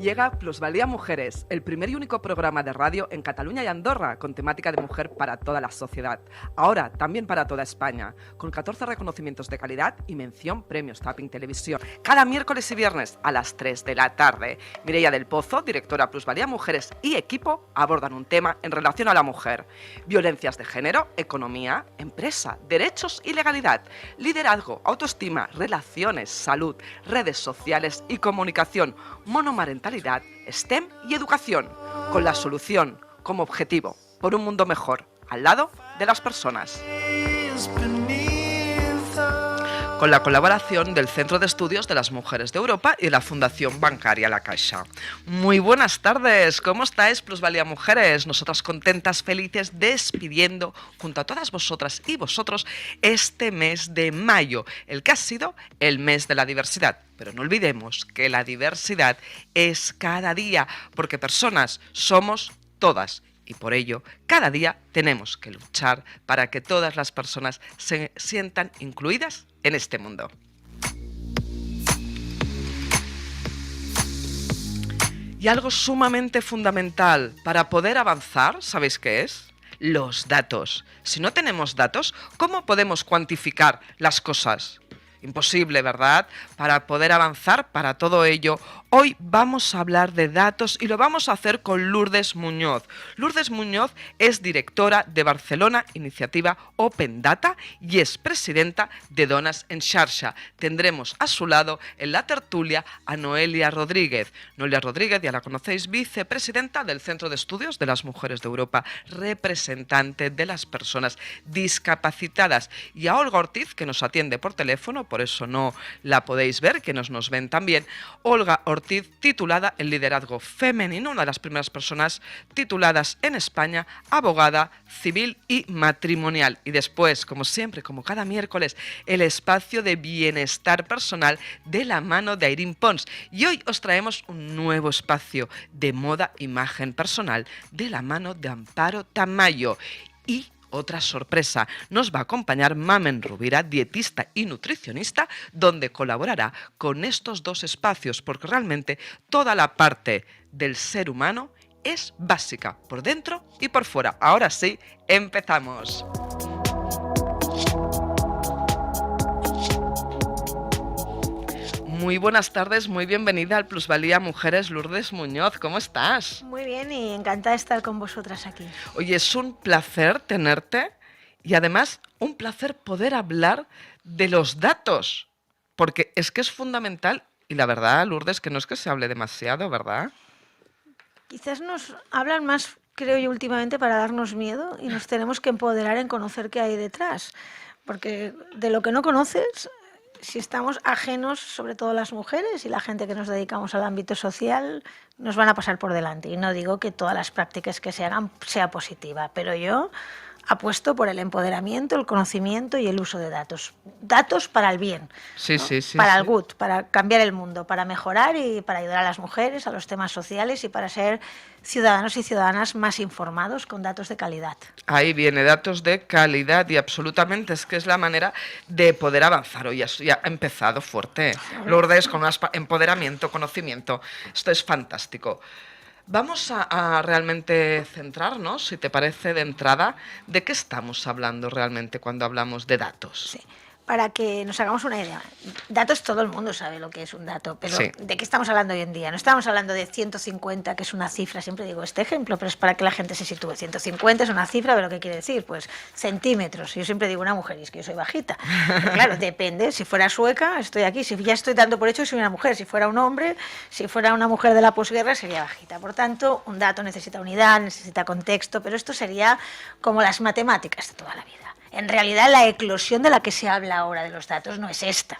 Llega Plusvalía Mujeres, el primer y único programa de radio en Cataluña y Andorra con temática de mujer para toda la sociedad. Ahora también para toda España, con 14 reconocimientos de calidad y mención premios Tapping Televisión. Cada miércoles y viernes a las 3 de la tarde. Mireia del Pozo, directora Plusvalía Mujeres y equipo abordan un tema en relación a la mujer. Violencias de género, economía, empresa, derechos y legalidad, liderazgo, autoestima, relaciones, salud, redes sociales y comunicación, monomarentalidad, STEM y educación, con la solución como objetivo por un mundo mejor, al lado de las personas. Con la colaboración del Centro de Estudios de las Mujeres de Europa y de la Fundación Bancaria La Caixa. Muy buenas tardes, ¿cómo estáis, Plusvalía Mujeres? Nosotras contentas, felices, despidiendo junto a todas vosotras y vosotros este mes de mayo, el que ha sido el mes de la diversidad. Pero no olvidemos que la diversidad es cada día, porque personas somos todas. Y por ello, cada día tenemos que luchar para que todas las personas se sientan incluidas en este mundo. Y algo sumamente fundamental para poder avanzar, ¿sabéis qué es? Los datos. Si no tenemos datos, ¿cómo podemos cuantificar las cosas? Imposible, ¿verdad? Para poder avanzar, para todo ello, hoy vamos a hablar de datos y lo vamos a hacer con Lourdes Muñoz. Lourdes Muñoz es directora de Barcelona Iniciativa Open Data y es presidenta de Dones en Xarxa. Tendremos a su lado en la tertulia a Noelia Rodríguez. Noelia Rodríguez, ya la conocéis, vicepresidenta del Centro de Estudios de las Mujeres de Europa, representante de las personas discapacitadas. Y a Olga Ortiz, que nos atiende por teléfono, por eso no la podéis ver, que nos ven también. Olga Ortiz, titulada en liderazgo femenino, una de las primeras personas tituladas en España, abogada civil y matrimonial. Y después, como siempre, como cada miércoles, el espacio de bienestar personal de la mano de Irene Pons. Y hoy os traemos un nuevo espacio de moda, imagen personal de la mano de Amparo Tamayo. Y otra sorpresa, nos va a acompañar Mamen Rubira, dietista y nutricionista, donde colaborará con estos dos espacios, porque realmente toda la parte del ser humano es básica, por dentro y por fuera. Ahora sí, empezamos. Muy buenas tardes, muy bienvenida al Plusvalía Mujeres, Lourdes Muñoz, ¿cómo estás? Muy bien y encantada de estar con vosotras aquí. Oye, es un placer tenerte y además un placer poder hablar de los datos, porque es que es fundamental y la verdad, Lourdes, que no es que se hable demasiado, ¿verdad? Quizás nos hablan más, creo yo, últimamente para darnos miedo y nos tenemos que empoderar en conocer qué hay detrás, porque de lo que no conoces, si estamos ajenos, sobre todo las mujeres y la gente que nos dedicamos al ámbito social, nos van a pasar por delante. Y no digo que todas las prácticas que se hagan sea positiva, pero yo apuesto por el empoderamiento, el conocimiento y el uso de datos. Datos para el bien, sí, ¿no? sí, sí, para sí. el good, para cambiar el mundo, para mejorar y para ayudar a las mujeres, a los temas sociales y para ser ciudadanos y ciudadanas más informados con datos de calidad. Ahí viene, datos de calidad y absolutamente es que es la manera de poder avanzar. Hoy ya ha empezado fuerte, Lourdes, con más empoderamiento, conocimiento. Esto es fantástico. Vamos a realmente centrarnos, si te parece, de entrada, de qué estamos hablando realmente cuando hablamos de datos. Sí. Para que nos hagamos una idea. Datos, todo el mundo sabe lo que es un dato, pero sí. ¿de qué estamos hablando hoy en día? No estamos hablando de 150, que es una cifra, siempre digo este ejemplo, pero es para que la gente se sitúe. 150 es una cifra, pero ¿qué quiere decir? Pues centímetros. Yo siempre digo una mujer, y es que yo soy bajita. Pero claro, depende. Si fuera sueca, estoy aquí. Si ya estoy dando por hecho que soy una mujer. Si fuera un hombre, si fuera una mujer de la posguerra, sería bajita. Por tanto, un dato necesita unidad, necesita contexto, pero esto sería como las matemáticas de toda la vida. En realidad, la eclosión de la que se habla ahora de los datos no es esta.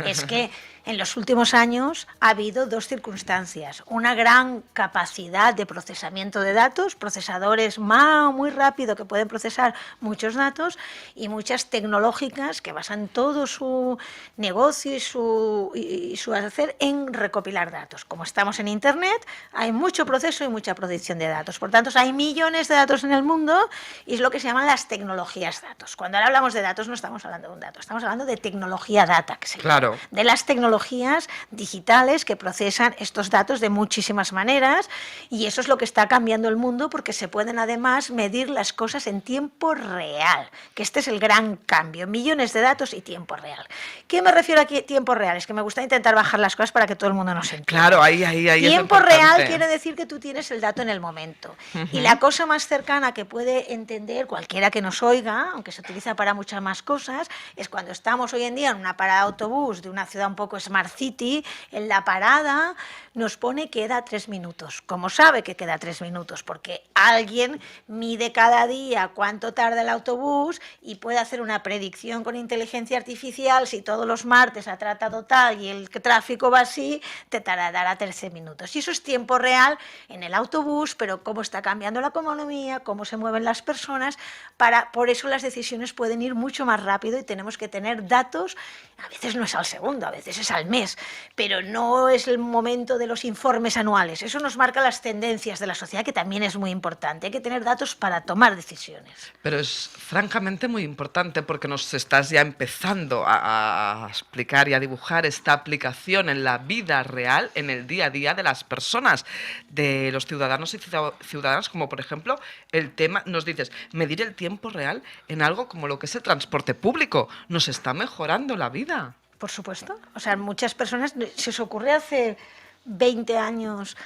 Es que en los últimos años ha habido dos circunstancias. Una gran capacidad de procesamiento de datos, procesadores muy rápido que pueden procesar muchos datos y muchas tecnológicas que basan todo su negocio y su hacer en recopilar datos. Como estamos en Internet, hay mucho proceso y mucha producción de datos. Por tanto, hay millones de datos en el mundo y es lo que se llaman las tecnologías datos. Cuando ahora hablamos de datos no estamos hablando de un dato, estamos hablando de tecnología data, que se llama, Claro. de las tecnologías digitales que procesan estos datos de muchísimas maneras, y eso es lo que está cambiando el mundo, porque se pueden además medir las cosas en tiempo real, que este es el gran cambio, millones de datos y tiempo real. ¿Qué me refiero aquí a tiempo real? Es que me gusta intentar bajar las cosas para que todo el mundo nos entienda. Claro, ahí es Tiempo importante. real quiere decir que tú tienes el dato en el momento. Y la cosa más cercana que puede entender cualquiera que nos oiga, aunque se utiliza para muchas más cosas, es cuando estamos hoy en día en una parada de autobús de una ciudad un poco smart city, en la parada nos pone queda 3 minutos. ¿Cómo sabe que queda 3 minutos? Porque alguien mide cada día cuánto tarda el autobús y puede hacer una predicción con inteligencia artificial. Si todos los martes ha tratado tal y el tráfico va así, te tardará 13 minutos. Y eso es tiempo real en el autobús, pero cómo está cambiando la economía, cómo se mueven las personas. Por eso las decisiones pueden ir mucho más rápido y tenemos que tener datos. A veces no es al segundo, a veces es al mes, pero no es el momento de los informes anuales. Eso nos marca las tendencias de la sociedad, que también es muy importante. Hay que tener datos para tomar decisiones. Pero es francamente muy importante, porque nos estás ya empezando a explicar y a dibujar esta aplicación en la vida real, en el día a día de las personas, de los ciudadanos y ciudadanas, como por ejemplo el tema, nos dices, medir el tiempo real en algo como lo que es el transporte público. Nos está mejorando la vida. Por supuesto. O sea, muchas personas, se os ocurre hace 20 años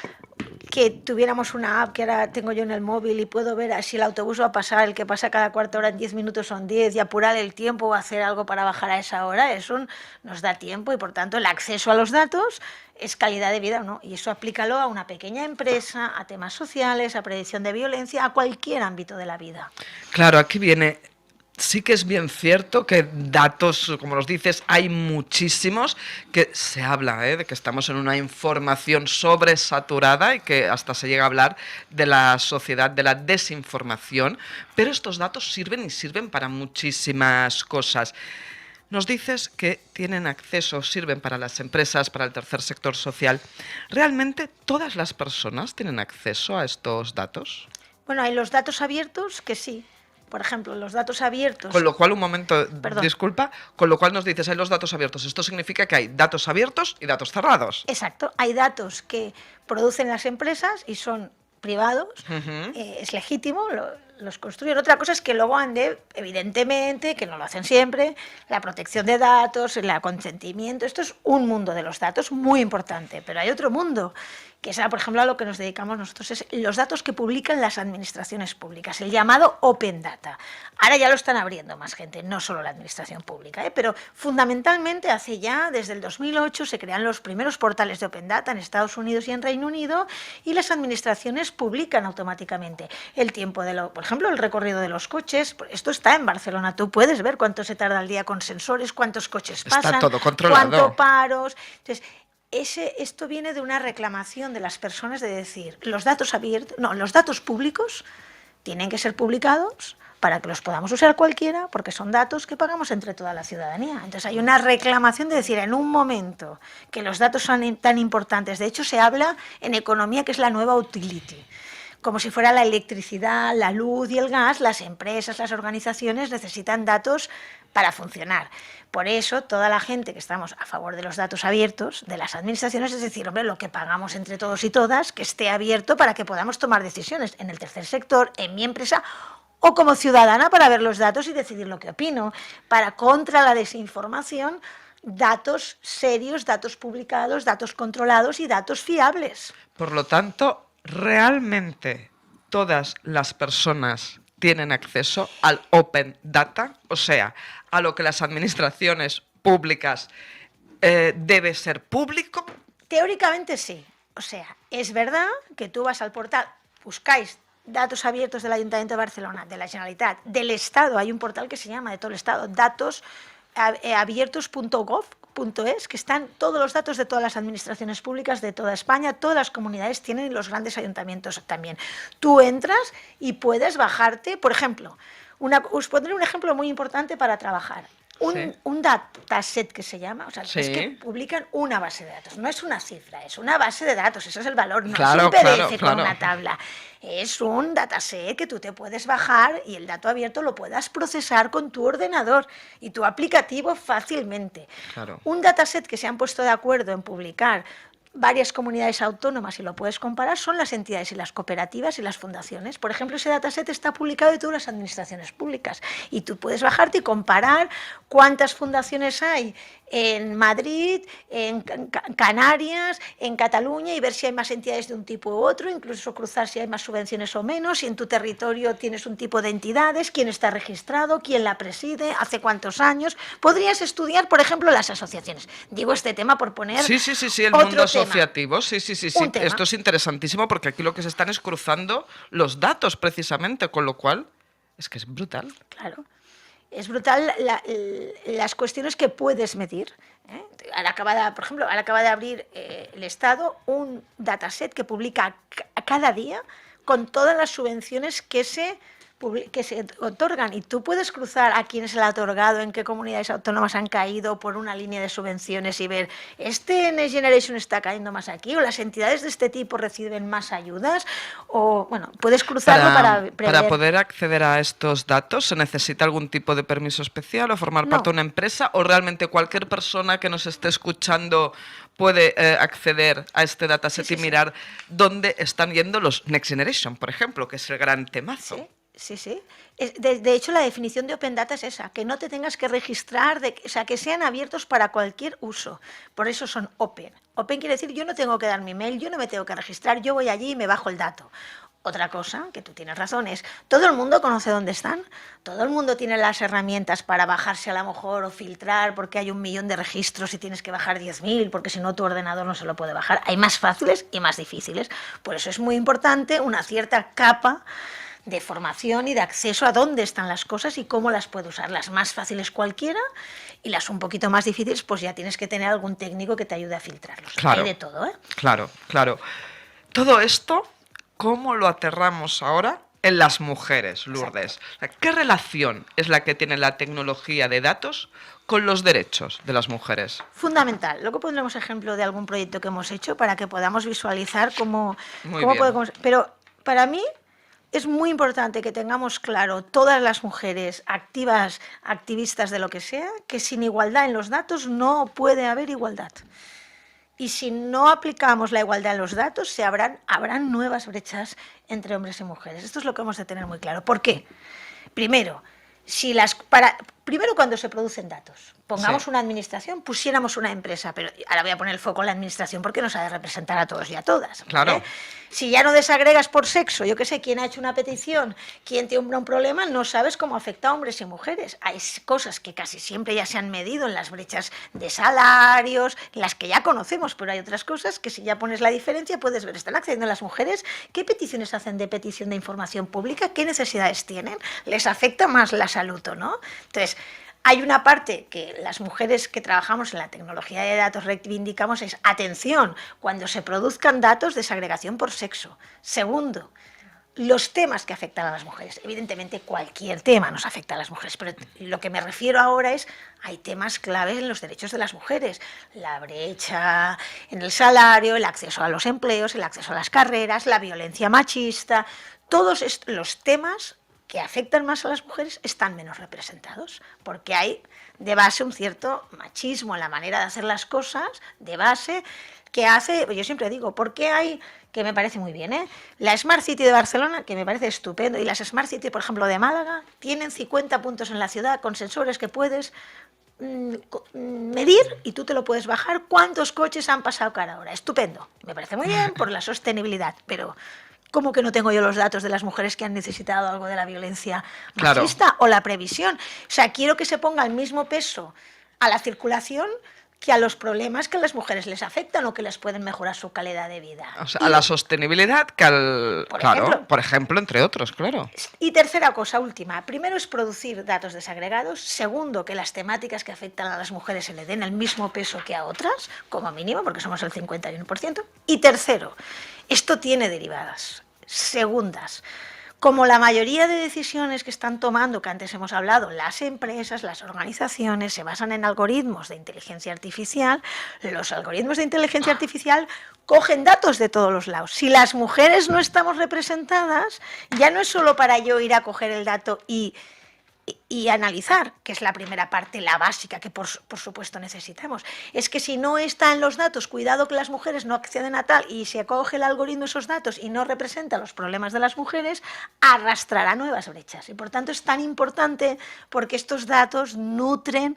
que tuviéramos una app que ahora tengo yo en el móvil y puedo ver si el autobús va a pasar, el que pasa cada cuarta hora en 10 minutos son 10, y apurar el tiempo o hacer algo para bajar a esa hora. Eso nos da tiempo y por tanto el acceso a los datos es calidad de vida, ¿no? Y eso aplícalo a una pequeña empresa, a temas sociales, a predicción de violencia, a cualquier ámbito de la vida. Claro, aquí viene. Sí que es bien cierto que datos, como los dices, hay muchísimos, que se habla de que estamos en una información sobresaturada y que hasta se llega a hablar de la sociedad de la desinformación, pero estos datos sirven para muchísimas cosas. Nos dices que tienen acceso, sirven para las empresas, para el tercer sector social. ¿Realmente todas las personas tienen acceso a estos datos? Bueno, hay los datos abiertos que sí. Por ejemplo, los datos abiertos... Con lo cual, un momento, Perdón. disculpa, con lo cual nos dices, hay los datos abiertos. Esto significa que hay datos abiertos y datos cerrados. Exacto. Hay datos que producen las empresas y son privados, es legítimo, los construyen. Otra cosa es que luego ande, evidentemente, que no lo hacen siempre, la protección de datos, el consentimiento. Esto es un mundo de los datos muy importante, pero hay otro mundo, que es, por ejemplo, a lo que nos dedicamos nosotros, es los datos que publican las administraciones públicas, el llamado Open Data. Ahora ya lo están abriendo más gente, no solo la administración pública, pero fundamentalmente hace ya, desde el 2008, se crean los primeros portales de Open Data en Estados Unidos y en Reino Unido, y las administraciones publican automáticamente el tiempo por ejemplo, el recorrido de los coches. Esto está en Barcelona, tú puedes ver cuánto se tarda al día con sensores, cuántos coches pasan, está todo controlado, cuánto paros. Entonces, esto viene de una reclamación de las personas de decir, los datos abiertos, no, los datos públicos tienen que ser publicados para que los podamos usar cualquiera, porque son datos que pagamos entre toda la ciudadanía. Entonces hay una reclamación de decir, en un momento que los datos son tan importantes, de hecho se habla en economía que es la nueva utility, como si fuera la electricidad, la luz y el gas, las empresas, las organizaciones necesitan datos para funcionar. Por eso, toda la gente que estamos a favor de los datos abiertos de las administraciones, es decir, hombre, lo que pagamos entre todos y todas, que esté abierto para que podamos tomar decisiones en el tercer sector, en mi empresa, o como ciudadana para ver los datos y decidir lo que opino. Contra la desinformación, datos serios, datos publicados, datos controlados y datos fiables. Por lo tanto, realmente todas las personas tienen acceso al Open Data, o sea, a lo que las administraciones públicas debe ser público. Teóricamente sí. O sea, es verdad que tú vas al portal, buscáis datos abiertos del Ayuntamiento de Barcelona, de la Generalitat, del Estado, hay un portal que se llama de todo el Estado, datosabiertos.gov.es, que están todos los datos de todas las administraciones públicas de toda España, todas las comunidades tienen y los grandes ayuntamientos también. Tú entras y puedes bajarte, por ejemplo, os pondré un ejemplo muy importante para trabajar. Sí. Un dataset que se llama, o sea, es que Sí. publican una base de datos, no es una cifra, es una base de datos, ese es el valor, no es Claro, un claro, PDF con claro. una tabla, es un dataset que tú te puedes bajar y el dato abierto lo puedas procesar con tu ordenador y tu aplicativo fácilmente. Claro. Un dataset que se han puesto de acuerdo en publicar varias comunidades autónomas, y lo puedes comparar, son las entidades y las cooperativas y las fundaciones. Por ejemplo, ese dataset está publicado de todas las administraciones públicas y tú puedes bajarte y comparar cuántas fundaciones hay en Madrid, en Canarias, en Cataluña, y ver si hay más entidades de un tipo u otro, incluso cruzar si hay más subvenciones o menos, si en tu territorio tienes un tipo de entidades, quién está registrado, quién la preside, hace cuántos años. Podrías estudiar, por ejemplo, las asociaciones. Digo este tema por poner Sí, sí, sí, sí, el mundo otro tema. asociativo. Sí, sí, sí, Un sí. tema. Esto es interesantísimo porque aquí lo que se están es cruzando los datos precisamente, con lo cual es que es brutal. Claro. Es brutal las cuestiones que puedes medir. ¿Eh? Por ejemplo, ahora acaba de abrir el Estado un dataset que publica cada día con todas las subvenciones que se otorgan, y tú puedes cruzar a quién se le ha otorgado, en qué comunidades autónomas han caído por una línea de subvenciones y ver, este Next Generation está cayendo más aquí, o las entidades de este tipo reciben más ayudas, o bueno, puedes cruzarlo para Para prever. poder acceder a estos datos, ¿se necesita algún tipo de permiso especial o formar parte No, de una empresa? ¿O realmente cualquier persona que nos esté escuchando puede acceder a este dataset sí, y sí, sí. mirar dónde están yendo los Next Generation, por ejemplo, que es el gran temazo? Sí, sí, sí. De hecho, la definición de Open Data es esa, que no te tengas que registrar, o sea, que sean abiertos para cualquier uso. Por eso son Open. Open quiere decir, yo no tengo que dar mi mail, yo no me tengo que registrar, yo voy allí y me bajo el dato. Otra cosa, que tú tienes razón, es, todo el mundo conoce dónde están, todo el mundo tiene las herramientas para bajarse a lo mejor o filtrar, porque hay 1.000.000 de registros y tienes que bajar 10.000, porque si no tu ordenador no se lo puede bajar. Hay más fáciles y más difíciles. Por eso es muy importante una cierta capa de formación y de acceso a dónde están las cosas y cómo las puede usar. Las más fáciles cualquiera, y las un poquito más difíciles pues ya tienes que tener algún técnico que te ayude a filtrarlos. Hay Claro, de todo, ¿eh? claro, claro. Todo esto, ¿cómo lo aterramos ahora en las mujeres, Lourdes? O sea, ¿qué relación es la que tiene la tecnología de datos con los derechos de las mujeres? Fundamental. Luego pondremos ejemplo de algún proyecto que hemos hecho para que podamos visualizar cómo Muy bien. podemos... Pero para mí es muy importante que tengamos claro, todas las mujeres activas, activistas de lo que sea, que sin igualdad en los datos no puede haber igualdad. Y si no aplicamos la igualdad en los datos, habrán nuevas brechas entre hombres y mujeres. Esto es lo que hemos de tener muy claro. ¿Por qué? Primero, primero cuando se producen datos. Pongamos Sí. una administración, pusiéramos una empresa, pero ahora voy a poner el foco en la administración porque nos ha de representar a todos y a todas. ¿Vale? Claro. Si ya no desagregas por sexo, yo qué sé, quién ha hecho una petición, quién tiene un problema, no sabes cómo afecta a hombres y mujeres. Hay cosas que casi siempre ya se han medido en las brechas de salarios, las que ya conocemos, pero hay otras cosas que si ya pones la diferencia puedes ver, ¿están accediendo las mujeres? ¿Qué peticiones hacen de petición de información pública? ¿Qué necesidades tienen? ¿Les afecta más la salud o no? Entonces, hay una parte que las mujeres que trabajamos en la tecnología de datos reivindicamos, es atención, cuando se produzcan datos, desagregación por sexo. Segundo, los temas que afectan a las mujeres. Evidentemente cualquier tema nos afecta a las mujeres, pero lo que me refiero ahora es, hay temas claves en los derechos de las mujeres. La brecha en el salario, el acceso a los empleos, el acceso a las carreras, la violencia machista, todos los temas que afectan más a las mujeres están menos representados, porque hay de base un cierto machismo en la manera de hacer las cosas, de base, que hace, yo siempre digo, ¿por qué hay, que me parece muy bien, la Smart City de Barcelona, que me parece estupendo, y las Smart City, por ejemplo, de Málaga, tienen 50 puntos en la ciudad con sensores que puedes medir y tú te lo puedes bajar cuántos coches han pasado cada hora? Estupendo, me parece muy bien por la sostenibilidad, pero ¿cómo que no tengo yo los datos de las mujeres que han necesitado algo de la violencia machista? Claro. O la previsión. O sea, quiero que se ponga el mismo peso a la circulación que a los problemas que a las mujeres les afectan o que les pueden mejorar su calidad de vida. O sea, a la sostenibilidad que al... por ejemplo, entre otros, claro. Y tercera cosa, última. Primero es producir datos desagregados. Segundo, que las temáticas que afectan a las mujeres se le den el mismo peso que a otras, como mínimo, porque somos el 51%. Y tercero, esto tiene derivadas. Segundas, como la mayoría de decisiones que están tomando, que antes hemos hablado, las empresas, las organizaciones, se basan en algoritmos de inteligencia artificial, los algoritmos de inteligencia artificial cogen datos de todos los lados. Si las mujeres no estamos representadas, ya no es solo para yo ir a coger el dato y analizar, que es la primera parte, la básica, que por supuesto necesitamos. Es que si no están los datos, cuidado que las mujeres no acceden a tal, y se acoge el algoritmo esos datos y no representa los problemas de las mujeres, arrastrará nuevas brechas. Y por tanto es tan importante porque estos datos nutren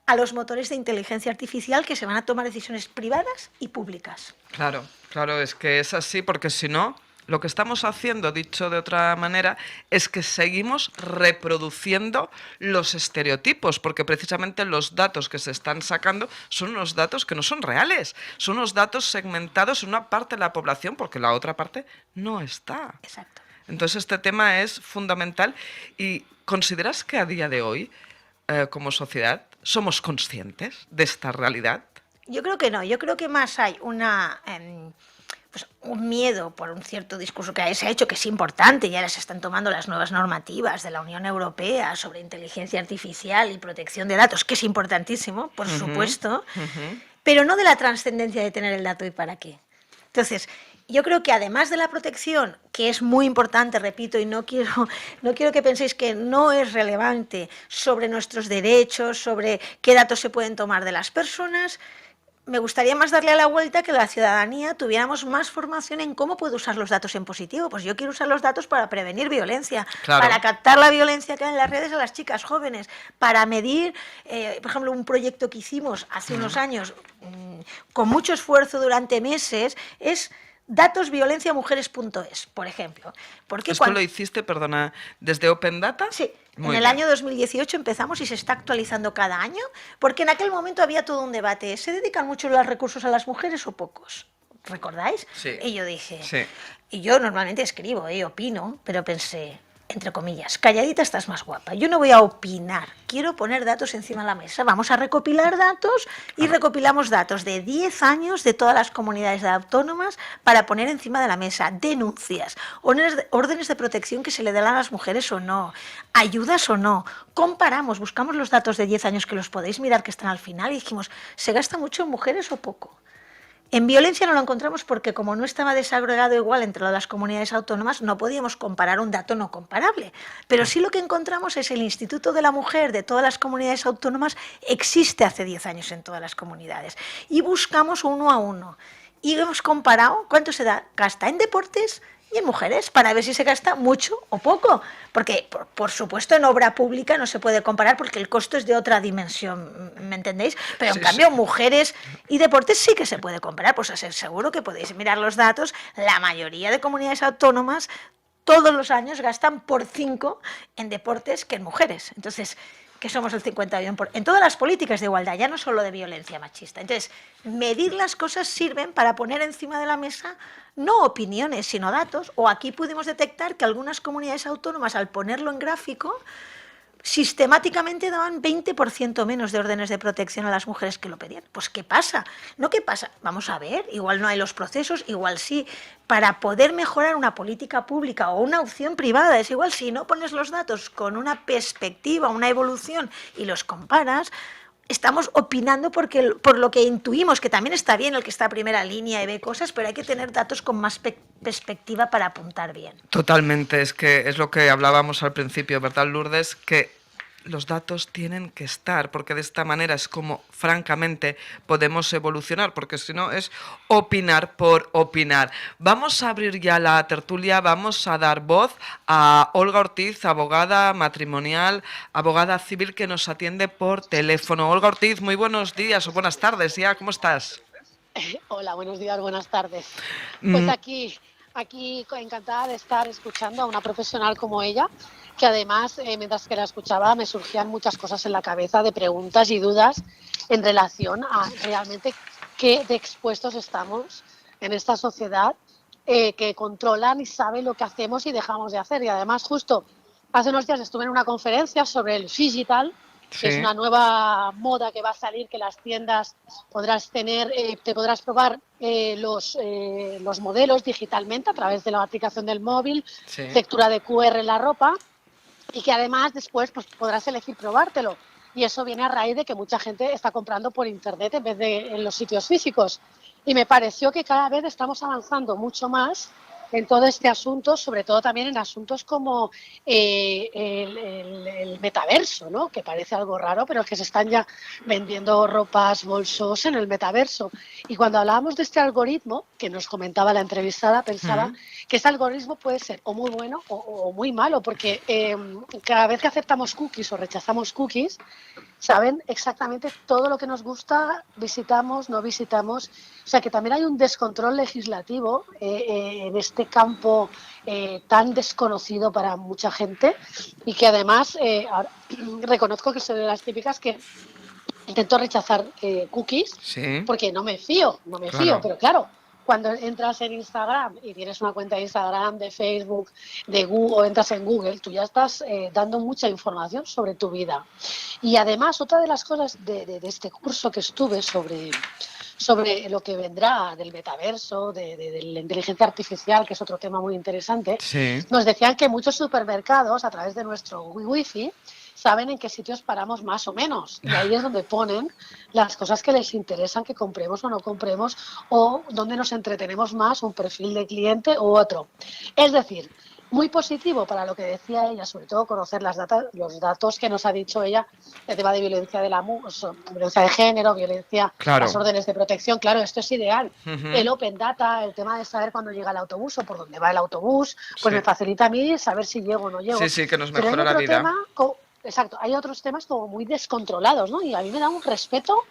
a los motores de inteligencia artificial que se van a tomar decisiones privadas y públicas. Claro, claro, es que es así, porque si no, lo que estamos haciendo, dicho de otra manera, es que seguimos reproduciendo los estereotipos, porque precisamente los datos que se están sacando son unos datos que no son reales, son unos datos segmentados en una parte de la población, porque la otra parte no está. Exacto. Entonces este tema es fundamental. ¿Y consideras que a día de hoy, como sociedad, somos conscientes de esta realidad? Yo creo que no, yo creo que más hay pues un miedo por un cierto discurso que se ha hecho, que es importante, y ahora se están tomando las nuevas normativas de la Unión Europea sobre inteligencia artificial y protección de datos, que es importantísimo, por supuesto, pero no de la trascendencia de tener el dato y para qué. Entonces, yo creo que además de la protección, que es muy importante, repito, y no quiero que penséis que no es relevante, sobre nuestros derechos, sobre qué datos se pueden tomar de las personas, me gustaría más darle a la vuelta que la ciudadanía tuviéramos más formación en cómo puedo usar los datos en positivo. Pues yo quiero usar los datos para prevenir violencia, claro, para captar la violencia que hay en las redes a las chicas jóvenes, para medir, por ejemplo, un proyecto que hicimos hace unos años con mucho esfuerzo durante meses, es datosviolenciamujeres.es, por ejemplo. Porque ¿Esto lo hiciste, perdona, desde Open Data? Sí. Muy en el bien. año 2018 empezamos y se está actualizando cada año, porque en aquel momento había todo un debate. ¿Se dedican mucho los recursos a las mujeres o pocos? ¿Recordáis? Sí. Y yo dije, Sí. y yo normalmente escribo, opino, pero pensé, entre comillas, calladita estás más guapa. Yo no voy a opinar, quiero poner datos encima de la mesa. Vamos a recopilar datos y recopilamos datos de 10 años de todas las comunidades autónomas para poner encima de la mesa denuncias, órdenes de protección que se le dan a las mujeres o no, ayudas o no. Comparamos, buscamos los datos de 10 años que los podéis mirar que están al final y dijimos, ¿se gasta mucho en mujeres o poco? En violencia no lo encontramos porque como no estaba desagregado igual entre las comunidades autónomas, no podíamos comparar un dato no comparable. Pero sí lo que encontramos es el Instituto de la Mujer de todas las comunidades autónomas existe hace 10 años en todas las comunidades. Y buscamos uno a uno. Y hemos comparado cuánto se gasta en deportes y en mujeres para ver si se gasta mucho o poco. Porque, por supuesto, en obra pública no se puede comparar porque el costo es de otra dimensión, ¿me entendéis? Pero en cambio, mujeres y deportes sí que se puede comparar. Pues seguro que podéis mirar los datos. La mayoría de comunidades autónomas todos los años gastan por 5 en deportes que en mujeres. Entonces, que somos el 51%, en todas las políticas de igualdad, ya no solo de violencia machista. Entonces, medir las cosas sirven para poner encima de la mesa no opiniones, sino datos, o aquí pudimos detectar que algunas comunidades autónomas, al ponerlo en gráfico, sistemáticamente daban 20% menos de órdenes de protección a las mujeres que lo pedían. Pues ¿qué pasa? ¿No qué pasa? Vamos a ver, igual no hay los procesos, igual sí. Para poder mejorar una política pública o una opción privada, es igual si no pones los datos con una perspectiva, una evolución y los comparas, estamos opinando por lo que intuimos, que también está bien el que está a primera línea y ve cosas, pero hay que tener datos con más perspectiva para apuntar bien. Totalmente, es que es lo que hablábamos al principio, ¿verdad, Lourdes? Que los datos tienen que estar, porque de esta manera es como, francamente, podemos evolucionar, porque si no es opinar por opinar. Vamos a abrir ya la tertulia, vamos a dar voz a Olga Ortiz, abogada matrimonial, abogada civil que nos atiende por teléfono. Olga Ortiz, muy buenos días o buenas tardes ya, ¿cómo estás? Hola, buenos días, buenas tardes. Pues aquí encantada de estar escuchando a una profesional como ella, que además, mientras que la escuchaba, me surgían muchas cosas en la cabeza de preguntas y dudas en relación a realmente qué de expuestos estamos en esta sociedad que controlan y saben lo que hacemos y dejamos de hacer. Y además, justo hace unos días estuve en una conferencia sobre el digital que es Sí. una nueva moda que va a salir, que las tiendas podrás tener, te podrás probar los modelos digitalmente a través de la aplicación del móvil, Sí. lectura de QR en la ropa, y que además después pues, podrás elegir probártelo. Y eso viene a raíz de que mucha gente está comprando por internet en vez de en los sitios físicos. Y me pareció que cada vez estamos avanzando mucho más en todo este asunto, sobre todo también en asuntos como el metaverso, ¿no? Que parece algo raro, pero que se están ya vendiendo ropas, bolsos en el metaverso. Y cuando hablábamos de este algoritmo, que nos comentaba la entrevistada, pensaba que ese algoritmo puede ser o muy bueno o muy malo, porque cada vez que aceptamos cookies o rechazamos cookies, saben exactamente todo lo que nos gusta, visitamos, no visitamos. O sea que también hay un descontrol legislativo en este campo tan desconocido para mucha gente y que además ahora, reconozco que soy de las típicas que intento rechazar cookies Sí. porque no me fío, no me fío, Claro. pero claro, cuando entras en Instagram y tienes una cuenta de Instagram, de Facebook, de Google, o entras en Google, tú ya estás dando mucha información sobre tu vida. Y además, otra de las cosas de este curso que estuve sobre lo que vendrá del metaverso, de la inteligencia artificial, que es otro tema muy interesante, Sí. nos decían que muchos supermercados, a través de nuestro wifi, saben en qué sitios paramos más o menos. Y ahí es donde ponen las cosas que les interesan que compremos o no compremos, o donde nos entretenemos más, un perfil de cliente u otro. Es decir, muy positivo para lo que decía ella, sobre todo conocer los datos que nos ha dicho ella, el tema de violencia violencia de género, violencia, las Claro. órdenes de protección. Claro, esto es ideal. El Ujú. open data, el tema de saber cuándo llega el autobús o por dónde va el autobús, pues Sí. me facilita a mí saber si llego o no Sí, llego. sí, que nos Pero hay mejora la otro vida. tema, exacto, hay otros temas como muy descontrolados, ¿no? Y a mí me da un respeto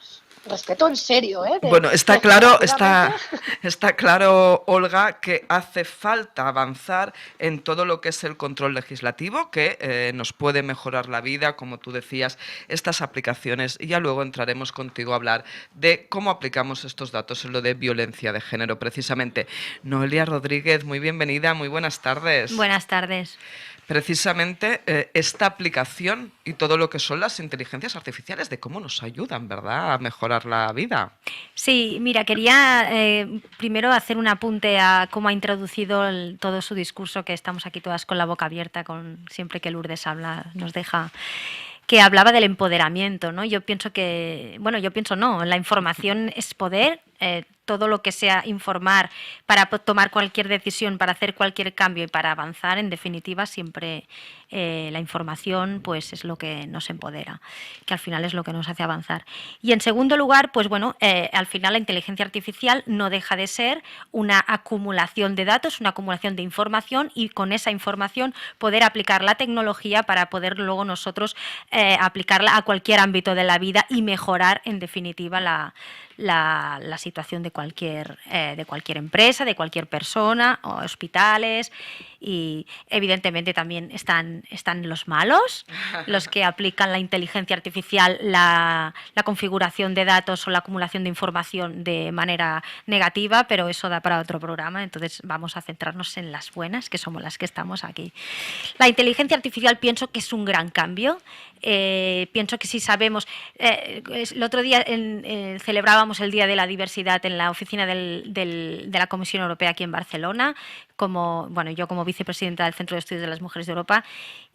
en serio, ¿eh? Bueno, está claro, Legislativamente, está claro, Olga, que hace falta avanzar en todo lo que es el control legislativo, que nos puede mejorar la vida, como tú decías, estas aplicaciones. Y ya luego entraremos contigo a hablar de cómo aplicamos estos datos en lo de violencia de género, precisamente. Noelia Rodríguez, muy bienvenida, muy buenas tardes. Buenas tardes. Precisamente esta aplicación y todo lo que son las inteligencias artificiales, de cómo nos ayudan, ¿verdad?, a mejorar la vida. Sí, mira, quería primero hacer un apunte a cómo ha introducido todo su discurso, que estamos aquí todas con la boca abierta, siempre que Lourdes habla, nos deja, que hablaba del empoderamiento, ¿no? Yo pienso no, la información es poder, todo lo que sea informar para tomar cualquier decisión, para hacer cualquier cambio y para avanzar, en definitiva, siempre la información pues es lo que nos empodera, que al final es lo que nos hace avanzar. Y en segundo lugar, pues bueno, al final la inteligencia artificial no deja de ser una acumulación de datos, una acumulación de información, y con esa información poder aplicar la tecnología para poder luego nosotros aplicarla a cualquier ámbito de la vida y mejorar, en definitiva, la situación de cualquier empresa, de cualquier persona, o hospitales. Y evidentemente también están los malos, los que aplican la inteligencia artificial, la configuración de datos o la acumulación de información de manera negativa, pero eso da para otro programa, entonces vamos a centrarnos en las buenas, que somos las que estamos aquí. La inteligencia artificial pienso que es un gran cambio. Pienso que si sabemos... el otro día celebrábamos el Día de la Diversidad en la oficina de la Comisión Europea aquí en Barcelona, yo como vicepresidenta del Centro de Estudios de las Mujeres de Europa,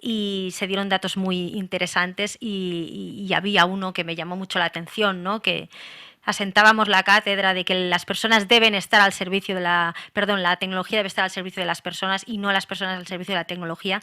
y se dieron datos muy interesantes y había uno que me llamó mucho la atención, ¿no? Que asentábamos la cátedra de que las personas deben estar al servicio la tecnología debe estar al servicio de las personas y no las personas al servicio de la tecnología,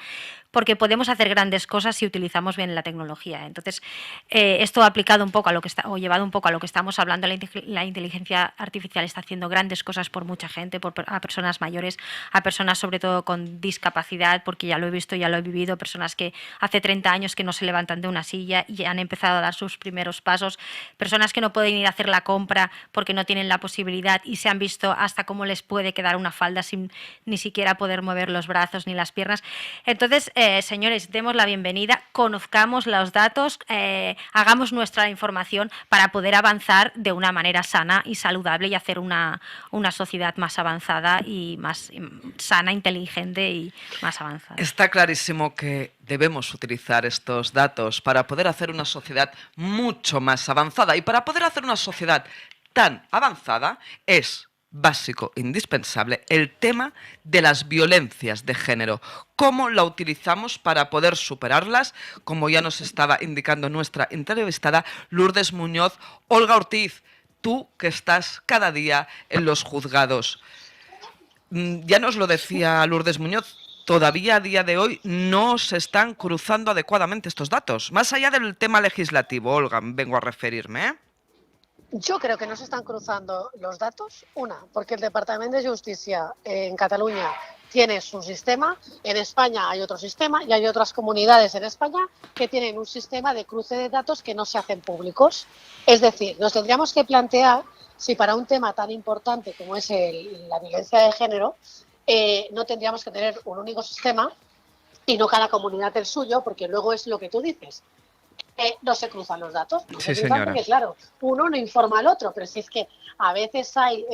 porque podemos hacer grandes cosas si utilizamos bien la tecnología. Entonces, esto aplicado un poco a lo que llevado un poco a lo que estamos hablando, la inteligencia artificial está haciendo grandes cosas por mucha gente, a personas mayores, a personas sobre todo con discapacidad, porque ya lo he visto, ya lo he vivido, personas que hace 30 años que no se levantan de una silla y han empezado a dar sus primeros pasos, personas que no pueden ir a hacer la compra porque no tienen la posibilidad y se han visto hasta cómo les puede quedar una falda sin ni siquiera poder mover los brazos ni las piernas. Entonces, señores, demos la bienvenida, conozcamos los datos, hagamos nuestra información para poder avanzar de una manera sana y saludable y hacer una sociedad más avanzada y más sana, inteligente y más avanzada. Está clarísimo que debemos utilizar estos datos para poder hacer una sociedad mucho más avanzada. Y para poder hacer una sociedad tan avanzada es básico, indispensable, el tema de las violencias de género. ¿Cómo la utilizamos para poder superarlas? Como ya nos estaba indicando nuestra entrevistada Lourdes Muñoz. Olga Ortiz, tú que estás cada día en los juzgados. Ya nos lo decía Lourdes Muñoz, todavía a día de hoy no se están cruzando adecuadamente estos datos. Más allá del tema legislativo, Olga, vengo a referirme, ¿eh? Yo creo que no se están cruzando los datos, porque el Departamento de Justicia en Cataluña tiene su sistema, en España hay otro sistema y hay otras comunidades en España que tienen un sistema de cruce de datos que no se hacen públicos. Es decir, nos tendríamos que plantear si para un tema tan importante como es la violencia de género, no tendríamos que tener un único sistema y no cada comunidad el suyo, porque luego es lo que tú dices. No se cruzan los datos, no Sí, se cruzan señora. porque, claro, uno no informa al otro, pero si es que a veces hay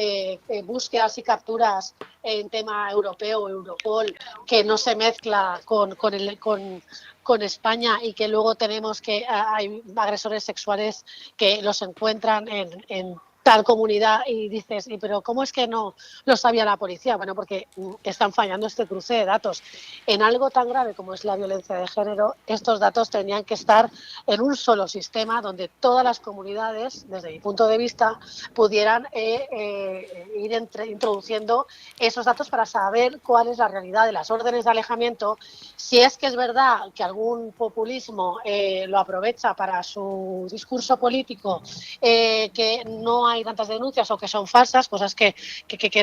búsquedas y capturas en tema europeo o Europol que no se mezcla con España y que luego tenemos que hay agresores sexuales que los encuentran en tal comunidad y dices, pero ¿cómo es que no lo sabía la policía? Bueno, porque están fallando este cruce de datos. En algo tan grave como es la violencia de género, estos datos tendrían que estar en un solo sistema donde todas las comunidades, desde mi punto de vista, pudieran ir introduciendo esos datos para saber cuál es la realidad de las órdenes de alejamiento. Si es que es verdad que algún populismo lo aprovecha para su discurso político, que no hay tantas denuncias o que son falsas, cosas que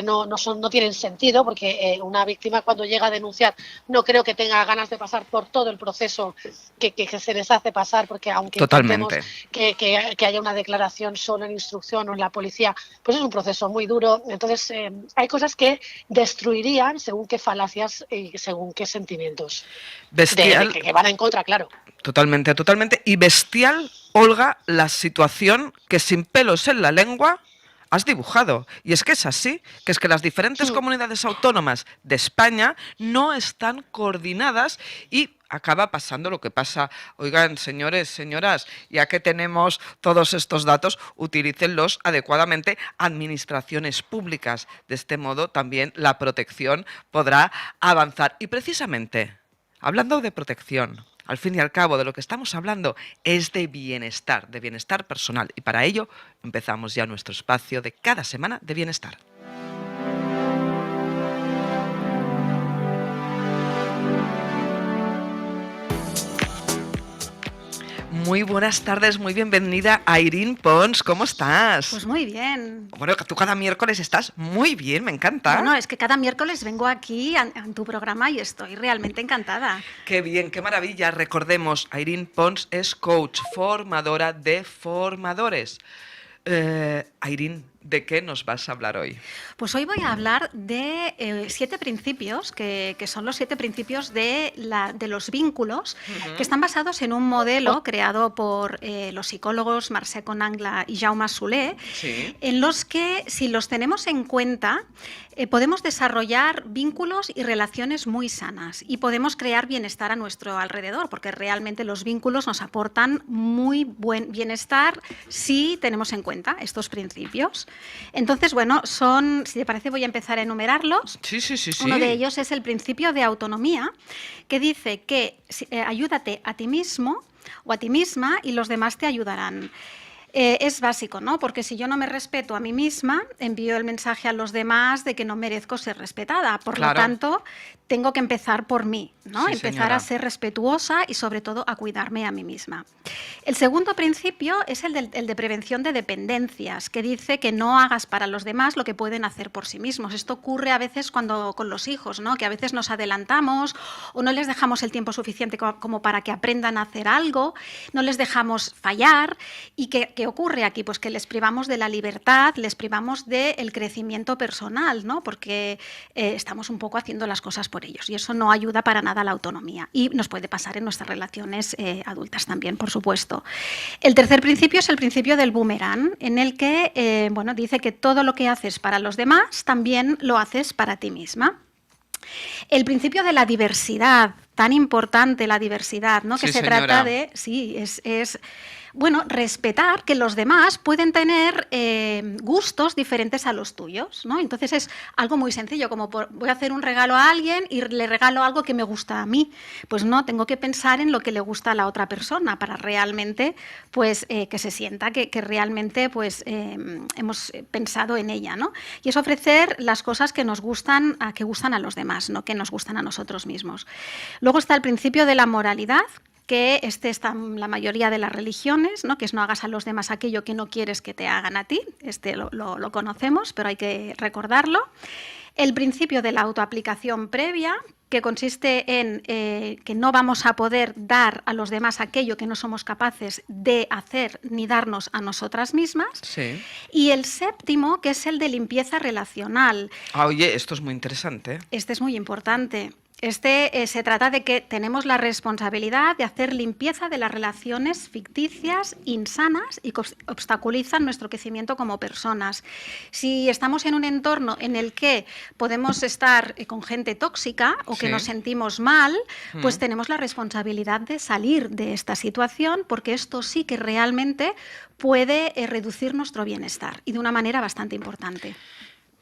no tienen sentido, porque una víctima cuando llega a denunciar no creo que tenga ganas de pasar por todo el proceso que se les hace pasar, porque aunque Totalmente. intentemos que haya una declaración solo en instrucción o en la policía, pues es un proceso muy duro. Entonces hay cosas que destruirían según qué falacias y según qué sentimientos Bestial. que van en contra, claro. Totalmente, totalmente. Y bestial, Olga, la situación que sin pelos en la lengua has dibujado. Y es que es así, que es que las diferentes comunidades autónomas de España no están coordinadas y acaba pasando lo que pasa. Oigan, señores, señoras, ya que tenemos todos estos datos, utilícenlos adecuadamente administraciones públicas. De este modo también la protección podrá avanzar. Y precisamente, hablando de protección, al fin y al cabo de lo que estamos hablando es de bienestar personal. Y para ello empezamos ya nuestro espacio de cada semana de bienestar. Muy buenas tardes, muy bienvenida a Irene Pons, ¿cómo estás? Pues muy bien. Bueno, tú cada miércoles estás muy bien, me encanta. Bueno, es que cada miércoles vengo aquí a tu programa y estoy realmente encantada. Qué bien, qué maravilla. Recordemos, Irene Pons es coach, formadora de formadores. Irene, ¿de qué nos vas a hablar hoy? Pues hoy voy a hablar de 7 principios, que son los 7 principios de los vínculos, que están basados en un modelo creado por los psicólogos Mercè Conangla y Jaume Soler, Sí. en los que, si los tenemos en cuenta, podemos desarrollar vínculos y relaciones muy sanas y podemos crear bienestar a nuestro alrededor, porque realmente los vínculos nos aportan muy buen bienestar si tenemos en cuenta estos principios. Entonces, bueno, si te parece, voy a empezar a enumerarlos. Sí. Uno de ellos es el principio de autonomía, que dice que ayúdate a ti mismo o a ti misma y los demás te ayudarán. Es básico, ¿no? Porque si yo no me respeto a mí misma, envío el mensaje a los demás de que no merezco ser respetada. Por Claro. lo tanto, tengo que empezar por mí, ¿no? Sí, Empezar señora. a ser respetuosa y sobre todo a cuidarme a mí misma. El segundo principio es el de prevención de dependencias, que dice que no hagas para los demás lo que pueden hacer por sí mismos. Esto ocurre a veces cuando con los hijos, ¿no? Que a veces nos adelantamos o no les dejamos el tiempo suficiente como para que aprendan a hacer algo, no les dejamos fallar. ¿Y qué ocurre aquí? Pues que les privamos de la libertad, les privamos del crecimiento personal, ¿no? Porque estamos un poco haciendo las cosas por ellos y eso no ayuda para nada a la autonomía y nos puede pasar en nuestras relaciones adultas también, por supuesto. El tercer principio es el principio del boomerang, en el que bueno, dice que todo lo que haces para los demás también lo haces para ti misma. El principio de la diversidad, tan importante la diversidad, ¿no? Que Sí, se señora. trata de, sí, bueno, respetar que los demás pueden tener gustos diferentes a los tuyos, ¿no? Entonces es algo muy sencillo, como voy a hacer un regalo a alguien y le regalo algo que me gusta a mí. Pues no, tengo que pensar en lo que le gusta a la otra persona para realmente, pues, que se sienta que realmente, pues, hemos pensado en ella, ¿no? Y es ofrecer las cosas que nos gustan, que gustan a los demás, no que nos gustan a nosotros mismos. Luego está el principio de la moralidad, que está en la mayoría de las religiones, ¿no? Que es no hagas a los demás aquello que no quieres que te hagan a ti. Lo conocemos, pero hay que recordarlo. El principio de la autoaplicación previa, que consiste en que no vamos a poder dar a los demás aquello que no somos capaces de hacer ni darnos a nosotras mismas. Sí. Y el séptimo, que es el de limpieza relacional. Ah, oye, esto es muy interesante. Este es muy importante. Se trata de que tenemos la responsabilidad de hacer limpieza de las relaciones ficticias, insanas y que obstaculizan nuestro crecimiento como personas. Si estamos en un entorno en el que podemos estar con gente tóxica o que Sí. nos sentimos mal, pues tenemos la responsabilidad de salir de esta situación, porque esto sí que realmente puede reducir nuestro bienestar y de una manera bastante importante.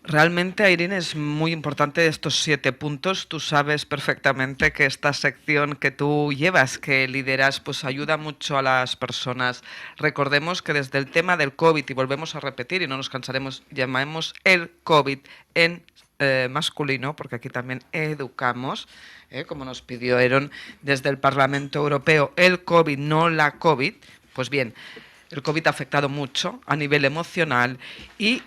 Realmente, Irene, es muy importante estos 7 puntos. Tú sabes perfectamente que esta sección que tú llevas, que lideras, pues ayuda mucho a las personas. Recordemos que desde el tema del COVID, y volvemos a repetir y no nos cansaremos, llamamos el COVID en masculino, porque aquí también educamos, como nos pidió Eron desde el Parlamento Europeo, el COVID, no la COVID. Pues bien, el COVID ha afectado mucho a nivel emocional y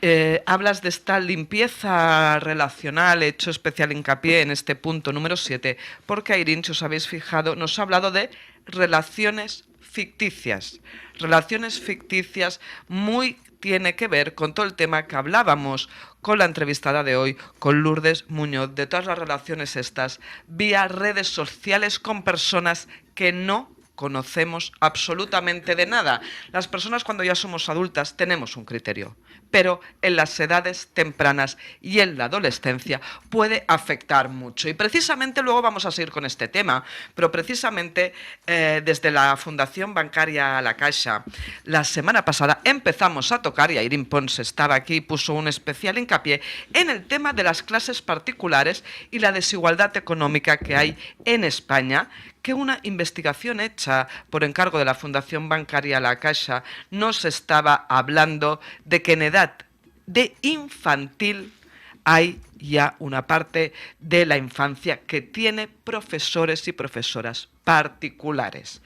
hablas de esta limpieza relacional, he hecho especial hincapié en este punto número 7, porque Irene, si os habéis fijado, nos ha hablado de relaciones ficticias. Relaciones ficticias muy tiene que ver con todo el tema que hablábamos con la entrevistada de hoy, con Lourdes Muñoz, de todas las relaciones estas, vía redes sociales con personas que no conocemos absolutamente de nada. Las personas cuando ya somos adultas tenemos un criterio, pero en las edades tempranas y en la adolescencia puede afectar mucho. Y precisamente luego vamos a seguir con este tema, pero precisamente desde la Fundación Bancaria La Caixa, la semana pasada empezamos a tocar, y Irene Pons estaba aquí y puso un especial hincapié en el tema de las clases particulares y la desigualdad económica que hay en España, que una investigación hecha por encargo de la Fundación Bancaria La Caixa nos estaba hablando de que en edad de infantil hay ya una parte de la infancia que tiene profesores y profesoras particulares.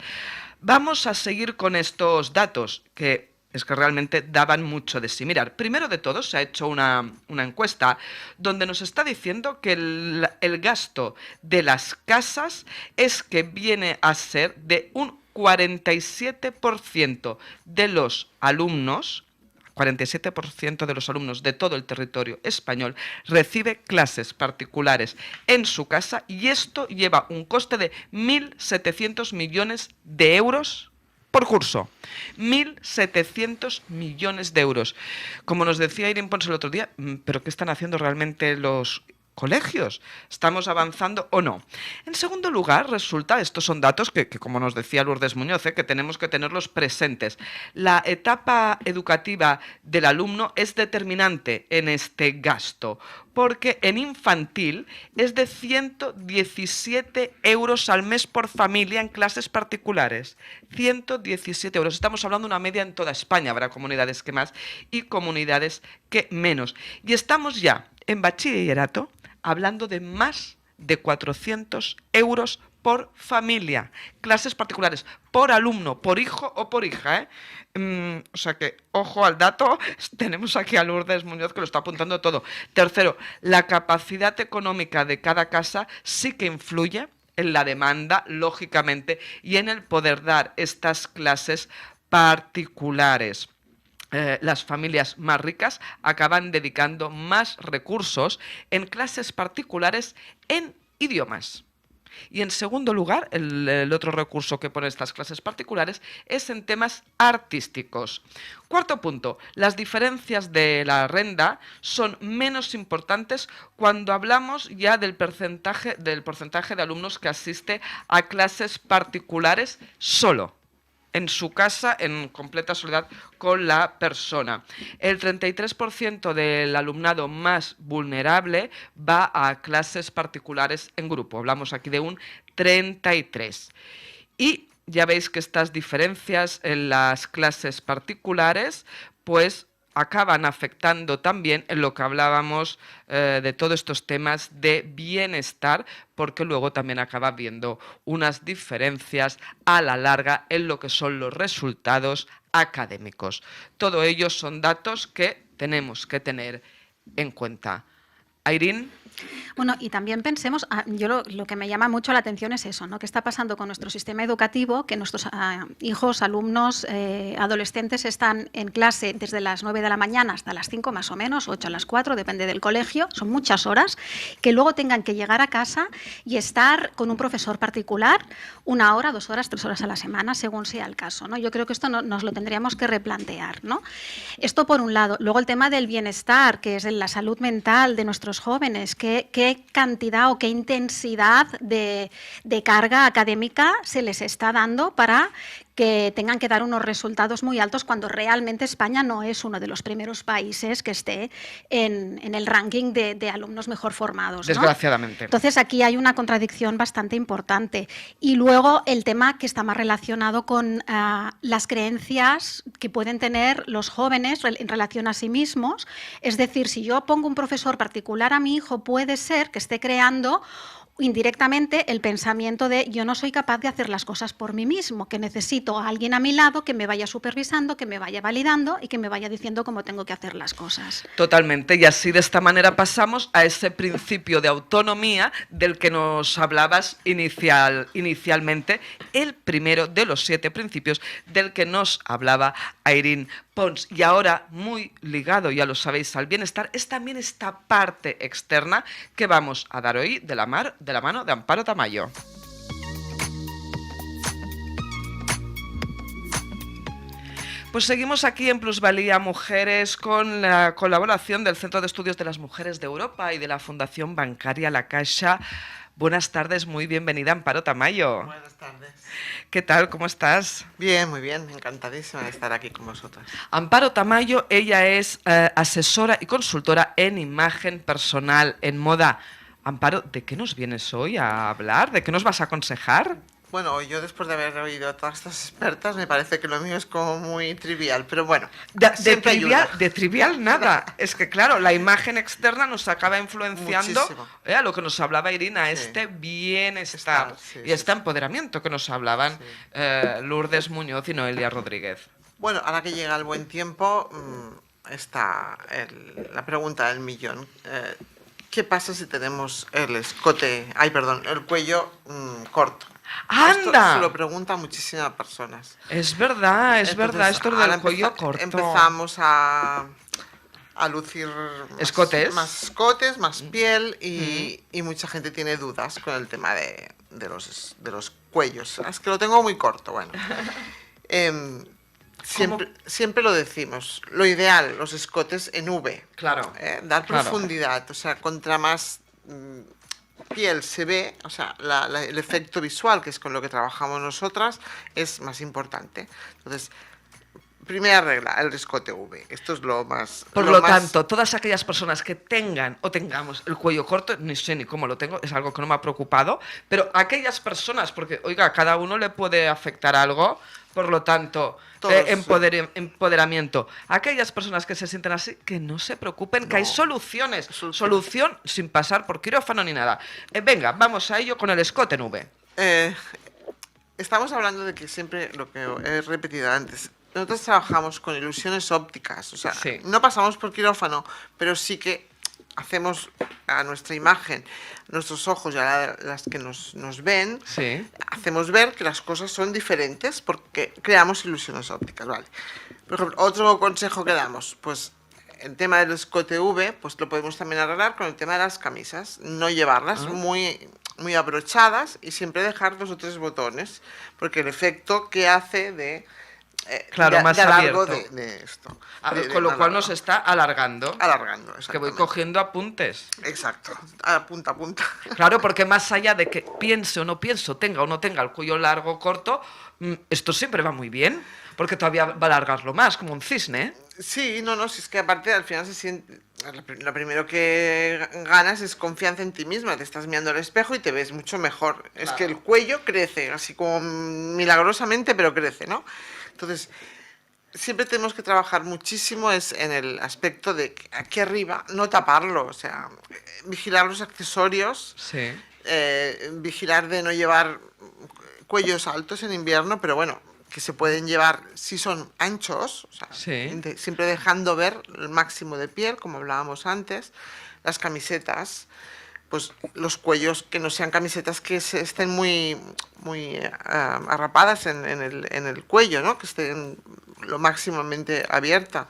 Vamos a seguir con estos datos que es que realmente daban mucho de sí. Mirar, primero de todo se ha hecho una encuesta donde nos está diciendo que el gasto de las casas es que viene a ser de un 47% de los alumnos, 47% de los alumnos de todo el territorio español recibe clases particulares en su casa, y esto lleva un coste de 1.700 millones de euros por curso. 1.700 millones de euros. Como nos decía Irene Pons el otro día, ¿pero qué están haciendo realmente los colegios? ¿Estamos avanzando o no? En segundo lugar, resulta, estos son datos que como nos decía Lourdes Muñoz, que tenemos que tenerlos presentes. La etapa educativa del alumno es determinante en este gasto, porque en infantil es de 117 euros al mes por familia en clases particulares. 117 euros. Estamos hablando de una media en toda España. Habrá comunidades que más y comunidades que menos. Y estamos ya en bachillerato hablando de más de 400 euros por familia. Clases particulares, por alumno, por hijo o por hija, ¿eh? O sea que, ojo al dato, tenemos aquí a Lourdes Muñoz que lo está apuntando todo. Tercero, la capacidad económica de cada casa sí que influye en la demanda, lógicamente, y en el poder dar estas clases particulares. Las familias más ricas acaban dedicando más recursos en clases particulares en idiomas. Y en segundo lugar, el otro recurso que pone estas clases particulares es en temas artísticos. Cuarto punto, las diferencias de la renta son menos importantes cuando hablamos ya del porcentaje de alumnos que asiste a clases particulares solo, en su casa, en completa soledad con la persona. El 33% del alumnado más vulnerable va a clases particulares en grupo. Hablamos aquí de un 33%. Y ya veis que estas diferencias en las clases particulares, pues acaban afectando también en lo que hablábamos de todos estos temas de bienestar, porque luego también acaba habiendo unas diferencias a la larga en lo que son los resultados académicos. Todo ello son datos que tenemos que tener en cuenta. Airín. Bueno, y también pensemos, yo lo que me llama mucho la atención es eso, ¿no? ¿Qué está pasando con nuestro sistema educativo? Que nuestros hijos, alumnos, adolescentes están en clase desde las 9 de la mañana hasta las 5 más o menos, 8 a las 4, depende del colegio, son muchas horas, que luego tengan que llegar a casa y estar con un profesor particular 1 hora, 2 horas, 3 horas a la semana, según sea el caso, ¿no? Yo creo que esto nos lo tendríamos que replantear, ¿no? Esto por un lado. Luego el tema del bienestar, que es en la salud mental de nuestros jóvenes, qué cantidad o qué intensidad de carga académica se les está dando para que tengan que dar unos resultados muy altos cuando realmente España no es uno de los primeros países que esté en el ranking de alumnos mejor formados, ¿no? Desgraciadamente. Entonces aquí hay una contradicción bastante importante. Y luego el tema que está más relacionado con las creencias que pueden tener los jóvenes en relación a sí mismos. Es decir, si yo pongo un profesor particular a mi hijo, puede ser que esté creando indirectamente el pensamiento de yo no soy capaz de hacer las cosas por mí mismo, que necesito a alguien a mi lado que me vaya supervisando, que me vaya validando y que me vaya diciendo cómo tengo que hacer las cosas. Totalmente, y así de esta manera pasamos a ese principio de autonomía del que nos hablabas inicialmente, el primero de los 7 principios del que nos hablaba Airín Pons. Y ahora, muy ligado, ya lo sabéis, al bienestar, es también esta parte externa que vamos a dar hoy de la mano de Amparo Tamayo. Pues seguimos aquí en Plusvalía Mujeres con la colaboración del Centro de Estudios de las Mujeres de Europa y de la Fundación Bancaria La Caixa. Buenas tardes, muy bienvenida Amparo Tamayo. Buenas tardes. ¿Qué tal? ¿Cómo estás? Bien, muy bien, encantadísima de estar aquí con vosotras. Amparo Tamayo, ella es asesora y consultora en imagen personal, en moda. Amparo, ¿de qué nos vienes hoy a hablar? ¿De qué nos vas a aconsejar? Bueno, yo después de haber oído a todas estas expertas, me parece que lo mío es como muy trivial, pero bueno, siempre ayuda. De trivial nada. Es que claro, la imagen externa nos acaba influenciando a lo que nos hablaba Irina, sí, este bienestar y este empoderamiento que nos hablaban Lourdes Muñoz y Noelia Rodríguez. Bueno, ahora que llega el buen tiempo, está la pregunta del millón. ¿Qué pasa si tenemos el cuello corto? ¡Anda! Esto se lo preguntan muchísimas personas. Es verdad, esto del cuello corto. Empezamos a lucir más escotes, más piel y mucha gente tiene dudas con el tema de los cuellos. Es que lo tengo muy corto, bueno. Siempre lo decimos, lo ideal, los escotes en V. Claro. Dar profundidad, o sea, contra más piel se ve, o sea, el efecto visual, que es con lo que trabajamos nosotras, es más importante. Entonces, primera regla, el escote V. Esto es lo más... Por lo tanto, todas aquellas personas que tengan o tengamos el cuello corto, ni sé ni cómo lo tengo, es algo que no me ha preocupado, pero aquellas personas, porque, oiga, a cada uno le puede afectar algo, por lo tanto, empoderamiento. Aquellas personas que se sienten así, que no se preocupen, que hay soluciones. Solución sin pasar por quirófano ni nada. Venga, vamos a ello con el escote en V. Estamos hablando de que siempre, lo que he repetido antes, nosotros trabajamos con ilusiones ópticas, o sea, no pasamos por quirófano, pero sí que hacemos a nuestra imagen, nuestros ojos y a las que nos ven, hacemos ver que las cosas son diferentes porque creamos ilusiones ópticas, ¿vale? Por ejemplo, otro consejo que damos, pues el tema del escote V, pues lo podemos también arreglar con el tema de las camisas, no llevarlas muy abrochadas y siempre dejar 2 o 3 botones, porque el efecto que hace de más alargo abierto de esto. Con lo cual nos está alargando. Alargando, que voy cogiendo apuntes. Exacto, a punta. Claro, porque más allá de que piense o no pienso, tenga o no tenga el cuello largo o corto, esto siempre va muy bien, porque todavía va a alargarlo más, como un cisne. Sí, si es que aparte al final se siente... Lo primero que ganas es confianza en ti misma, te estás mirando al espejo y te ves mucho mejor. Claro. Es que el cuello crece, así como milagrosamente, pero crece, ¿no? Entonces, siempre tenemos que trabajar muchísimo en el aspecto de que aquí arriba no taparlo, o sea, vigilar los accesorios, vigilar de no llevar cuellos altos en invierno, pero bueno, que se pueden llevar si son anchos, o sea, siempre dejando ver el máximo de piel, como hablábamos antes, las camisetas, pues los cuellos que no sean camisetas que estén muy arrapadas en el cuello, ¿no? Que estén lo máximamente abierta.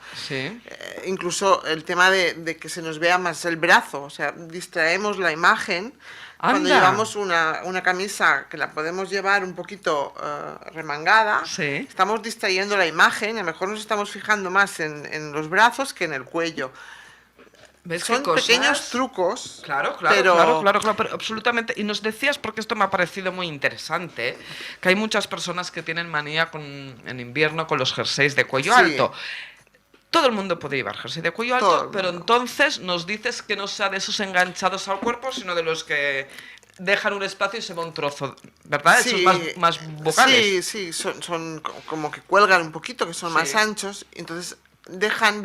Incluso el tema de que se nos vea más el brazo, o sea, distraemos la imagen. Cuando llevamos una camisa que la podemos llevar un poquito remangada, estamos distrayendo la imagen y a lo mejor nos estamos fijando más en los brazos que en el cuello. Son pequeños trucos. Claro, pero absolutamente. Y nos decías, porque esto me ha parecido muy interesante, que hay muchas personas que tienen manía en invierno con los jerseys de cuello alto. Todo el mundo puede llevar jersey de cuello alto, pero entonces nos dices que no sea de esos enganchados al cuerpo, sino de los que dejan un espacio y se va un trozo, ¿verdad? Esos más vocales. Sí, son como que cuelgan un poquito, que son más anchos, y entonces dejan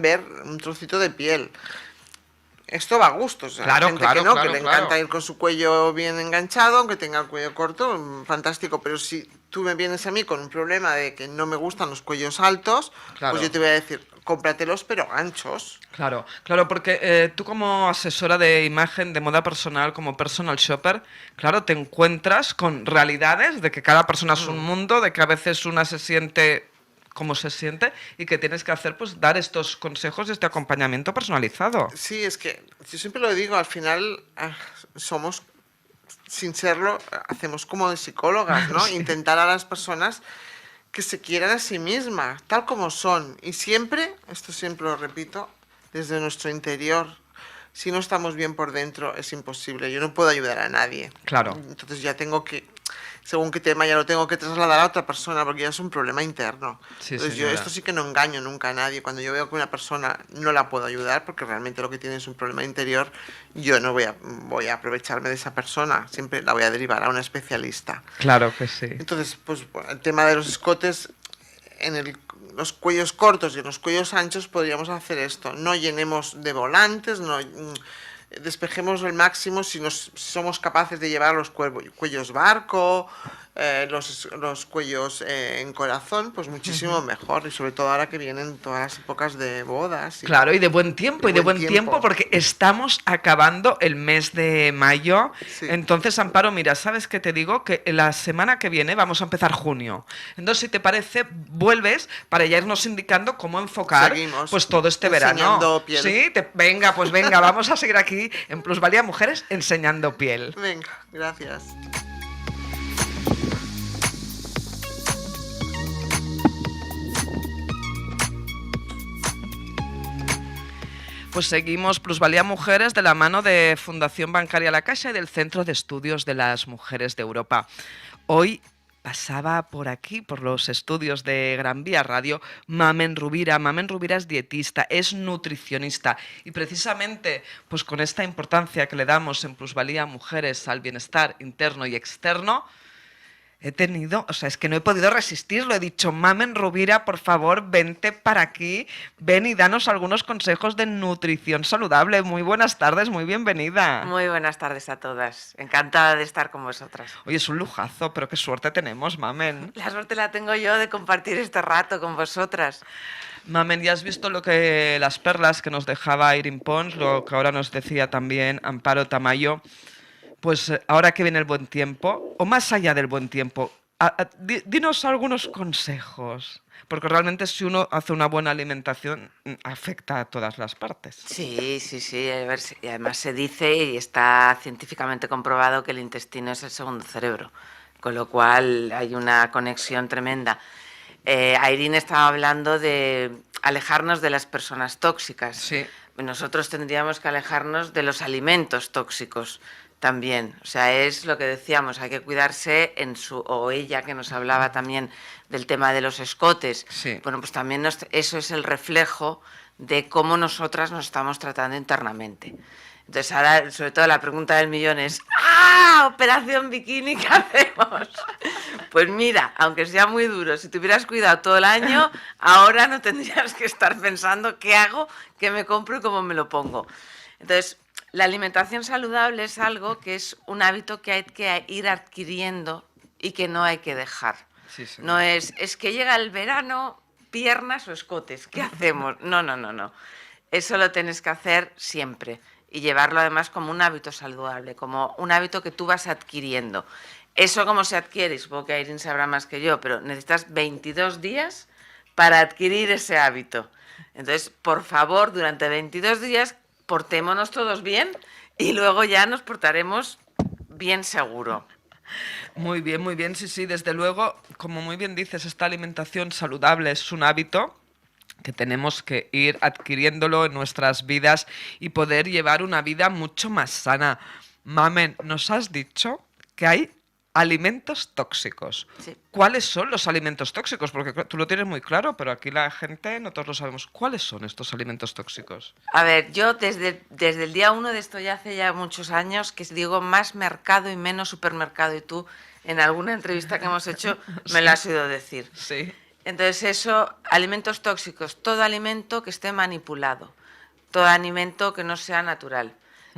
ver un trocito de piel. Esto va a gustos. Hay gente que le encanta ir con su cuello bien enganchado, aunque tenga el cuello corto, fantástico. Pero si tú me vienes a mí con un problema de que no me gustan los cuellos altos, pues yo te voy a decir, cómpratelos pero anchos. Claro, porque tú como asesora de imagen, de moda personal, como personal shopper, claro, te encuentras con realidades de que cada persona es un mundo, de que a veces una se siente como se siente y que tienes que hacer, pues dar estos consejos, este acompañamiento personalizado. Sí, es que yo siempre lo digo, al final somos, sin serlo, hacemos como de psicólogas, ¿no? Intentar a las personas que se quieran a sí mismas, tal como son. Y siempre, esto siempre lo repito, desde nuestro interior. Si no estamos bien por dentro, es imposible. Yo no puedo ayudar a nadie. Claro. Entonces ya tengo que, según qué tema, ya lo tengo que trasladar a otra persona, porque ya es un problema interno. Entonces yo esto sí que no engaño nunca a nadie. Cuando yo veo que una persona no la puedo ayudar, porque realmente lo que tiene es un problema interior, yo no voy a aprovecharme de esa persona. Siempre la voy a derivar a una especialista. Claro que sí. Entonces, pues el tema de los escotes, los cuellos cortos y en los cuellos anchos podríamos hacer esto. No llenemos de volantes, despejemos al máximo si somos capaces de llevar los cuellos barco, los cuellos en corazón, pues muchísimo mejor. Y sobre todo ahora que vienen todas las épocas de bodas. Claro, y de buen tiempo, porque estamos acabando el mes de mayo. Entonces, Amparo, mira, ¿sabes qué te digo? Que la semana que viene vamos a empezar junio. Entonces, si te parece, vuelves para ya irnos indicando cómo enfocar pues todo este verano. Piel. Sí, venga, vamos a seguir aquí en Plusvalía Mujeres enseñando piel. Venga, gracias. Pues seguimos Plusvalía Mujeres de la mano de Fundación Bancaria La Caixa y del Centro de Estudios de las Mujeres de Europa. Hoy pasaba por aquí, por los estudios de Gran Vía Radio, Mamen Rubira. Mamen Rubira es dietista, es nutricionista y precisamente pues con esta importancia que le damos en Plusvalía Mujeres al bienestar interno y externo, es que no he podido resistirlo. He dicho, Mamen Rubira, por favor, vente para aquí, ven y danos algunos consejos de nutrición saludable. Muy buenas tardes, muy bienvenida. Muy buenas tardes a todas. Encantada de estar con vosotras. Oye, es un lujazo, pero qué suerte tenemos, Mamen. La suerte la tengo yo de compartir este rato con vosotras. Mamen, ya has visto las perlas que nos dejaba Irene Pons, lo que ahora nos decía también Amparo Tamayo. Pues ahora que viene el buen tiempo, o más allá del buen tiempo, dinos algunos consejos, porque realmente si uno hace una buena alimentación afecta a todas las partes. Sí. A ver, y además se dice y está científicamente comprobado que el intestino es el segundo cerebro, con lo cual hay una conexión tremenda. Irene estaba hablando de alejarnos de las personas tóxicas. Sí. Nosotros tendríamos que alejarnos de los alimentos tóxicos. También, o sea, es lo que decíamos, hay que cuidarse o ella que nos hablaba también del tema de los escotes. Sí. Bueno, pues también eso es el reflejo de cómo nosotras nos estamos tratando internamente. Entonces ahora, sobre todo la pregunta del millón es, ¡ah! Operación bikini, ¿qué hacemos? Pues mira, aunque sea muy duro, si te hubieras cuidado todo el año, ahora no tendrías que estar pensando qué hago, qué me compro y cómo me lo pongo. Entonces, la alimentación saludable es algo que es un hábito que hay que ir adquiriendo y que no hay que dejar. Sí, sí. No es que llega el verano, piernas o escotes, ¿qué hacemos? No. Eso lo tienes que hacer siempre y llevarlo además como un hábito saludable, como un hábito que tú vas adquiriendo. Eso cómo se adquiere, supongo que Irene sabrá más que yo, pero necesitas 22 días para adquirir ese hábito. Entonces, por favor, durante 22 días portémonos todos bien y luego ya nos portaremos bien seguro. Muy bien, sí, desde luego, como muy bien dices, esta alimentación saludable es un hábito que tenemos que ir adquiriéndolo en nuestras vidas y poder llevar una vida mucho más sana. Mamen, nos has dicho que hay alimentos tóxicos. Sí. ¿Cuáles son los alimentos tóxicos? Porque tú lo tienes muy claro, pero aquí la gente no todos lo sabemos. ¿Cuáles son estos alimentos tóxicos? A ver, yo desde el día 1 de esto ya hace ya muchos años que digo más mercado y menos supermercado, y tú en alguna entrevista que hemos hecho me lo has oído decir. Sí. Entonces eso, alimentos tóxicos, todo alimento que esté manipulado, todo alimento que no sea natural,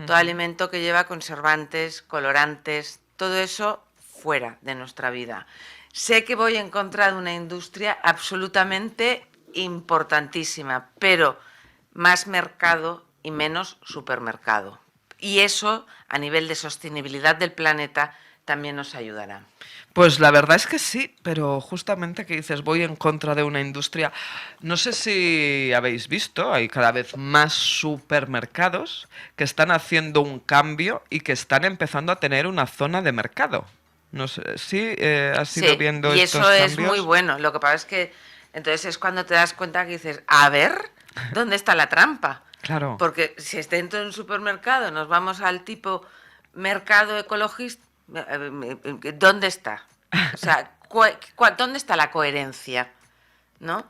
todo alimento que lleva conservantes, colorantes, todo eso fuera de nuestra vida. Sé que voy en contra de una industria absolutamente importantísima, pero más mercado y menos supermercado. Y eso, a nivel de sostenibilidad del planeta, también nos ayudará. Pues la verdad es que sí, pero justamente que dices voy en contra de una industria, no sé si habéis visto, hay cada vez más supermercados que están haciendo un cambio y que están empezando a tener una zona de mercado. No sé, ¿sí has ido viendo y estos eso cambios? Es muy bueno. Lo que pasa es que entonces es cuando te das cuenta que dices, a ver, ¿dónde está la trampa? Claro. Porque si dentro de un supermercado nos vamos al tipo mercado ecologista, ¿dónde está? O sea, ¿dónde está la coherencia? ¿No?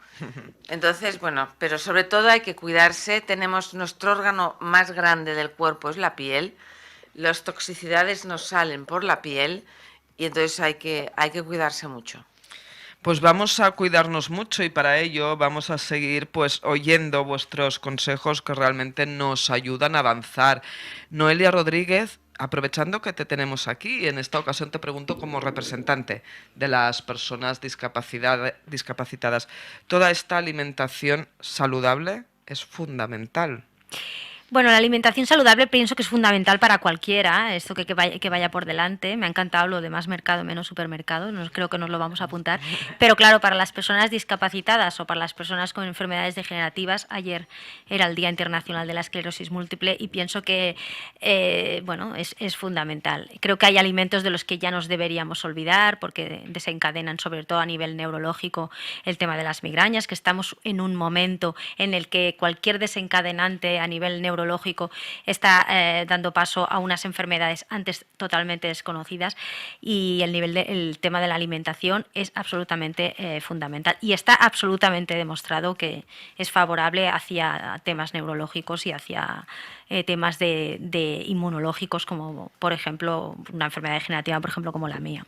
Entonces, bueno, pero sobre todo hay que cuidarse. Tenemos nuestro órgano más grande del cuerpo, es la piel. Las toxicidades nos salen por la piel y entonces hay que cuidarse mucho. Pues vamos a cuidarnos mucho y para ello vamos a seguir pues oyendo vuestros consejos que realmente nos ayudan a avanzar. Noelia Rodríguez, aprovechando que te tenemos aquí, en esta ocasión te pregunto como representante de las personas discapacitadas, ¿toda esta alimentación saludable es fundamental? Bueno, la alimentación saludable pienso que es fundamental para cualquiera, esto que vaya por delante. Me ha encantado lo de más mercado, menos supermercado, creo que nos lo vamos a apuntar. Pero claro, para las personas discapacitadas o para las personas con enfermedades degenerativas, ayer era el Día Internacional de la Esclerosis Múltiple y pienso que es fundamental. Creo que hay alimentos de los que ya nos deberíamos olvidar porque desencadenan, sobre todo a nivel neurológico, el tema de las migrañas, que estamos en un momento en el que cualquier desencadenante a nivel neurológico neurológico está dando paso a unas enfermedades antes totalmente desconocidas, y el tema de la alimentación es absolutamente fundamental, y está absolutamente demostrado que es favorable hacia temas neurológicos y hacia temas de inmunológicos, como por ejemplo una enfermedad degenerativa, por ejemplo, como la mía.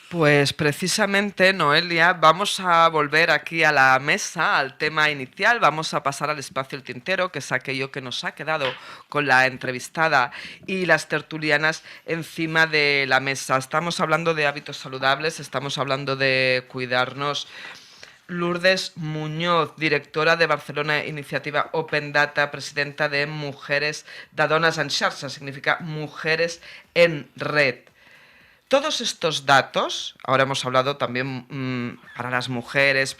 Pues precisamente, Noelia, vamos a volver aquí a la mesa, al tema inicial, vamos a pasar al espacio El Tintero, que es aquello que nos ha quedado con la entrevistada y las tertulianas encima de la mesa. Estamos hablando de hábitos saludables, estamos hablando de cuidarnos. Lourdes Muñoz, directora de Barcelona Iniciativa Open Data, presidenta de Mujeres de Dones en Xarxa, significa Mujeres en Red. Todos estos datos, ahora hemos hablado también para las mujeres,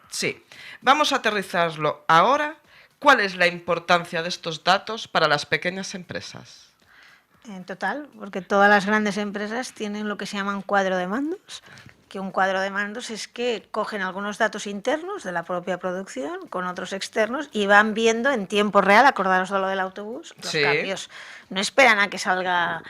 sí, vamos a aterrizarlo ahora. ¿Cuál es la importancia de estos datos para las pequeñas empresas? En total, porque todas las grandes empresas tienen lo que se llama un cuadro de mandos, que un cuadro de mandos es que cogen algunos datos internos de la propia producción con otros externos y van viendo en tiempo real, acordaros de lo del autobús, los cambios. No esperan a que salga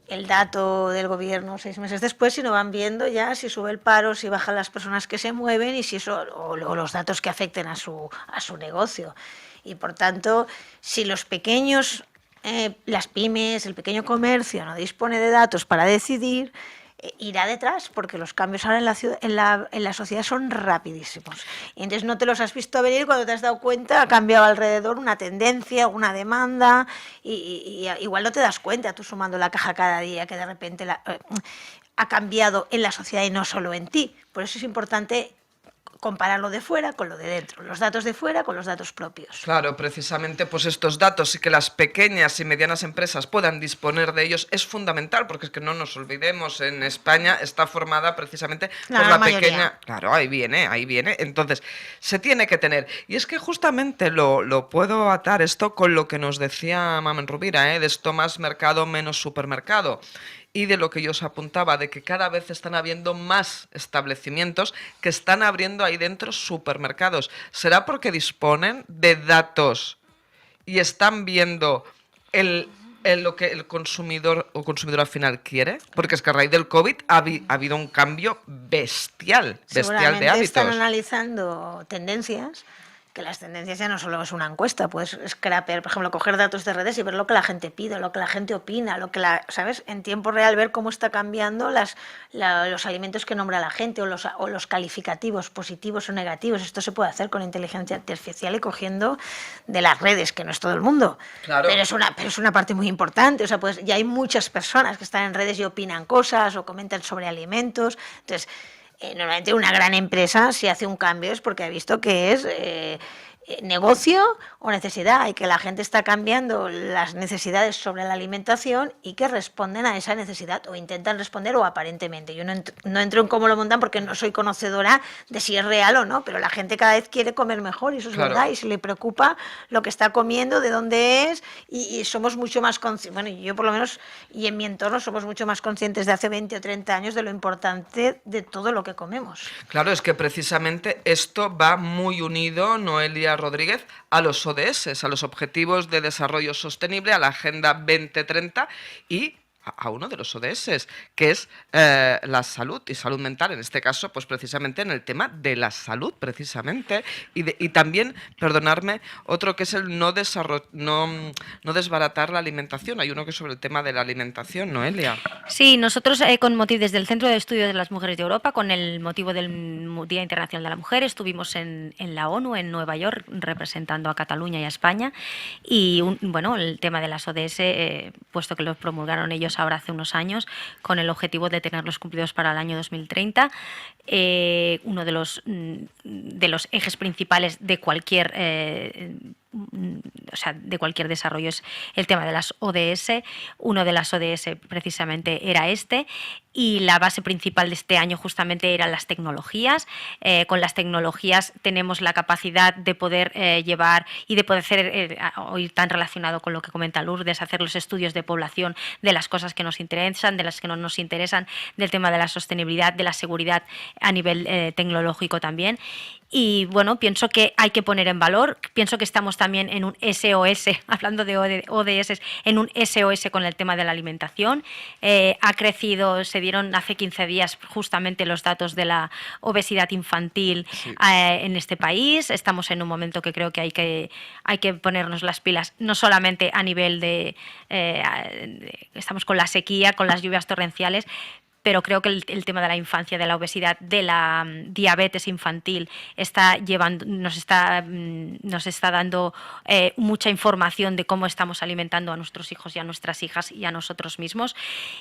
el dato del gobierno 6 meses después, sino van viendo ya si sube el paro, si bajan las personas que se mueven y si eso, o los datos que afecten a su negocio. Y por tanto, si los pequeños, las pymes, el pequeño comercio no dispone de datos para decidir, irá detrás, porque los cambios ahora en la sociedad son rapidísimos. Y entonces no te los has visto venir, cuando te has dado cuenta ha cambiado alrededor una tendencia, una demanda, y igual no te das cuenta tú sumando la caja cada día que de repente ha cambiado en la sociedad y no solo en ti. Por eso es importante compararlo de fuera con lo de dentro, los datos de fuera con los datos propios. Claro, precisamente pues estos datos y que las pequeñas y medianas empresas puedan disponer de ellos es fundamental, porque es que no nos olvidemos, en España está formada precisamente por la pequeña... Claro, ahí viene, entonces se tiene que tener. Y es que justamente lo puedo atar esto con lo que nos decía Mamen Rubira, de esto más mercado, menos supermercado. Y de lo que yo os apuntaba, de que cada vez están habiendo más establecimientos que están abriendo ahí dentro supermercados. ¿Será porque disponen de datos y están viendo lo que el consumidor o consumidora final quiere? Porque es que a raíz del COVID ha habido un cambio bestial de hábitos. Están analizando tendencias, que las tendencias ya no solo es una encuesta, puedes scrapear, por ejemplo, coger datos de redes y ver lo que la gente pide, lo que la gente opina, ¿sabes? En tiempo real ver cómo está cambiando los alimentos que nombra la gente o los calificativos positivos o negativos. Esto se puede hacer con inteligencia artificial y cogiendo de las redes, que no es todo el mundo. Claro. Pero es una parte muy importante. O sea, pues ya hay muchas personas que están en redes y opinan cosas o comentan sobre alimentos. Entonces, normalmente una gran empresa, si hace un cambio, es porque ha visto que es negocio o necesidad, y que la gente está cambiando las necesidades sobre la alimentación y que responden a esa necesidad o intentan responder, o aparentemente. Yo no entro en cómo lo montan porque no soy conocedora de si es real o no, pero la gente cada vez quiere comer mejor, y eso es verdad, y se le preocupa lo que está comiendo, de dónde es, y somos mucho más conscientes, bueno, yo por lo menos, y en mi entorno somos mucho más conscientes de hace 20 o 30 años de lo importante de todo lo que comemos. Claro, es que precisamente esto va muy unido, Noelia Rodríguez, a los ODS, a los Objetivos de Desarrollo Sostenible, a la Agenda 2030 y a uno de los ODS, que es la salud y salud mental, en este caso, pues precisamente en el tema de la salud, precisamente, y también, perdonadme, otro que es el no desbaratar la alimentación. Hay uno que es sobre el tema de la alimentación, Noelia. Sí, nosotros con motivo desde el Centro de Estudios de las Mujeres de Europa, con el motivo del Día Internacional de la Mujer, estuvimos en la ONU, en Nueva York, representando a Cataluña y a España, y el tema de las ODS, puesto que los promulgaron ellos ahora hace unos años, con el objetivo de tenerlos cumplidos para el año 2030. Uno de los ejes principales de cualquier desarrollo es el tema de las ODS. Uno de las ODS precisamente era este, y la base principal de este año justamente eran las tecnologías. Con las tecnologías tenemos la capacidad de poder llevar y de poder hacer, hoy tan relacionado con lo que comenta Lourdes, hacer los estudios de población de las cosas que nos interesan, de las que no nos interesan, del tema de la sostenibilidad, de la seguridad a nivel tecnológico también. Y bueno, pienso que hay que poner en valor, pienso que estamos también en un SOS, hablando de ODS, en un SOS con el tema de la alimentación. Ha crecido, se dieron hace 15 días justamente los datos de la obesidad infantil en este país. Estamos en un momento que creo que hay que ponernos las pilas, no solamente a nivel estamos con la sequía, con las lluvias torrenciales, pero creo que el tema de la infancia, de la obesidad, de la diabetes infantil nos está dando mucha información de cómo estamos alimentando a nuestros hijos y a nuestras hijas y a nosotros mismos,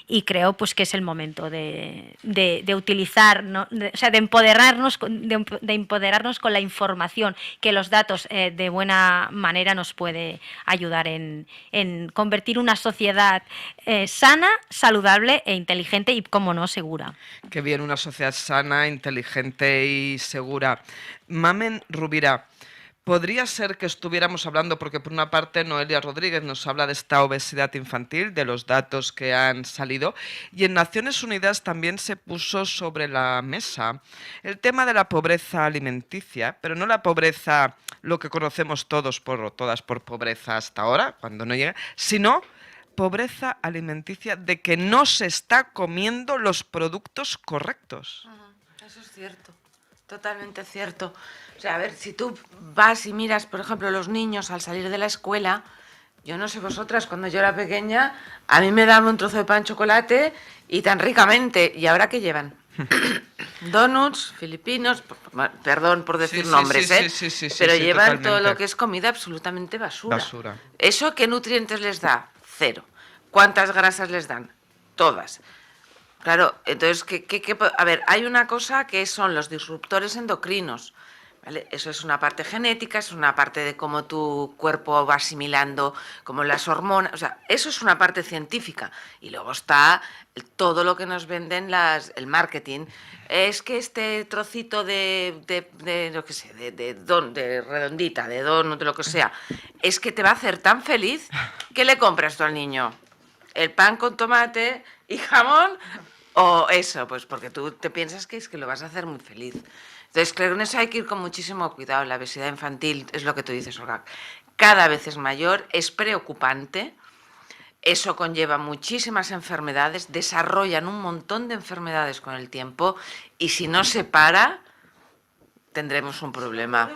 y creo pues que es el momento de utilizar, ¿no? de empoderarnos con la información, que los datos de buena manera nos puede ayudar en convertir una sociedad sana, saludable e inteligente y, como no, segura. Qué bien, una sociedad sana, inteligente y segura. Mamen Rubira, podría ser que estuviéramos hablando, porque por una parte Noelia Rodríguez nos habla de esta obesidad infantil, de los datos que han salido, y en Naciones Unidas también se puso sobre la mesa el tema de la pobreza alimenticia, pero no la pobreza, lo que conocemos todas por pobreza hasta ahora, cuando no llega, sino pobreza alimenticia de que no se está comiendo los productos correctos. Eso es cierto, totalmente cierto. O sea, a ver, si tú vas y miras, por ejemplo, los niños al salir de la escuela, yo no sé vosotras, cuando yo era pequeña, a mí me daban un trozo de pan chocolate y tan ricamente. ¿Y ahora qué llevan? Donuts, filipinos, perdón por decir nombres, pero llevan totalmente todo lo que es comida absolutamente basura. ¿Eso qué nutrientes les da? Cero. ¿Cuántas grasas les dan? Todas. Claro, entonces, a ver, hay una cosa que son los disruptores endocrinos, ¿vale? Eso es una parte genética, es una parte de cómo tu cuerpo va asimilando, como las hormonas, o sea, eso es una parte científica. Y luego está todo lo que nos venden el marketing. Es que este trocito de lo que sé, de redondita, de donut, de lo que sea, es que te va a hacer tan feliz. ¿Qué le compras tú al niño? ¿El pan con tomate y jamón? O eso, pues porque tú te piensas que es que lo vas a hacer muy feliz. Entonces, creo que en eso hay que ir con muchísimo cuidado. La obesidad infantil, es lo que tú dices, Olga, cada vez es mayor, es preocupante. Eso conlleva muchísimas enfermedades, desarrollan un montón de enfermedades con el tiempo, y si no se para, tendremos un problema.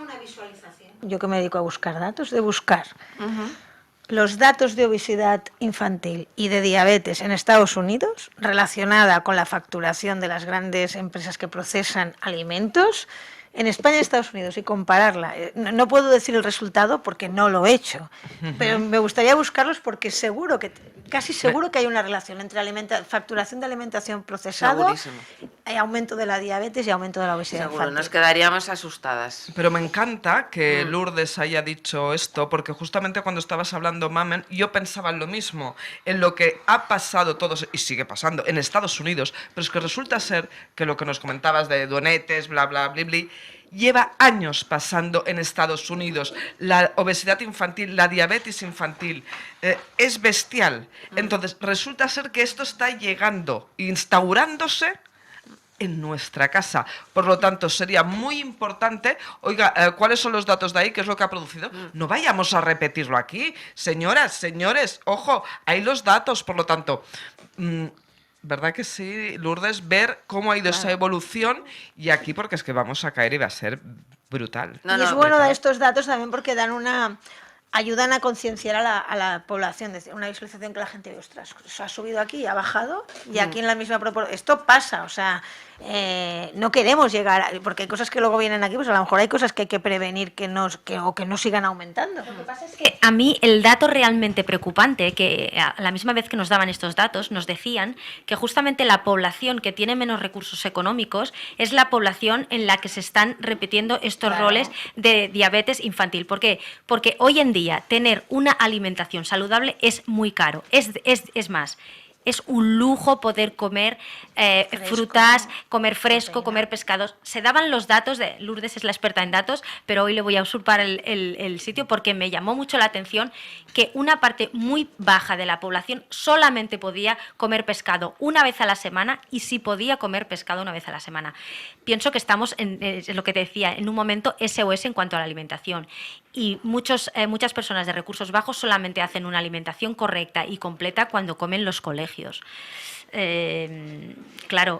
Yo que me dedico a buscar datos, de buscar los datos de obesidad infantil y de diabetes en Estados Unidos relacionada con la facturación de las grandes empresas que procesan alimentos en España y Estados Unidos, y compararla. No puedo decir el resultado porque no lo he hecho, pero me gustaría buscarlos porque casi seguro que hay una relación entre facturación de alimentación procesada, aumento de la diabetes y aumento de la obesidad infantil. Nos quedaríamos asustadas. Pero me encanta que Lourdes haya dicho esto, porque justamente cuando estabas hablando, Mamen, yo pensaba en lo mismo, en lo que ha pasado todos y sigue pasando en Estados Unidos, pero es que resulta ser que lo que nos comentabas de donetes, bla, bla, bli, bli, lleva años pasando en Estados Unidos. La obesidad infantil, la diabetes infantil, es bestial. Entonces, resulta ser que esto está llegando, instaurándose en nuestra casa. Por lo tanto, sería muy importante, oiga, ¿cuáles son los datos de ahí? ¿Qué es lo que ha producido? No vayamos a repetirlo aquí. Señoras, señores, ojo, hay los datos, por lo tanto... ¿verdad que sí, Lourdes? Ver cómo ha ido esa evolución, y aquí porque es que vamos a caer y va a ser brutal. Y es bueno dar estos datos también porque ayudan a concienciar a la población, una visualización que la gente ve, ostras, ha subido aquí, ha bajado, y aquí en la misma proporción. Esto pasa, o sea, no queremos llegar, porque hay cosas que luego vienen aquí, pues a lo mejor hay cosas que hay que prevenir o que no sigan aumentando. Lo que pasa es que a mí el dato realmente preocupante, que a la misma vez que nos daban estos datos, nos decían que justamente la población que tiene menos recursos económicos es la población en la que se están repitiendo estos roles de diabetes infantil. ¿Por qué? Porque hoy en día tener una alimentación saludable es muy caro. Es más, es un lujo poder comer frutas, comer fresco, comer pescados. Se daban los datos, Lourdes es la experta en datos, pero hoy le voy a usurpar el sitio porque me llamó mucho la atención que una parte muy baja de la población solamente podía comer pescado una vez a la semana, y sí podía comer pescado una vez a la semana. Pienso que estamos, en lo que te decía, en un momento SOS en cuanto a la alimentación. Y muchas personas de recursos bajos solamente hacen una alimentación correcta y completa cuando comen los colegios. Claro,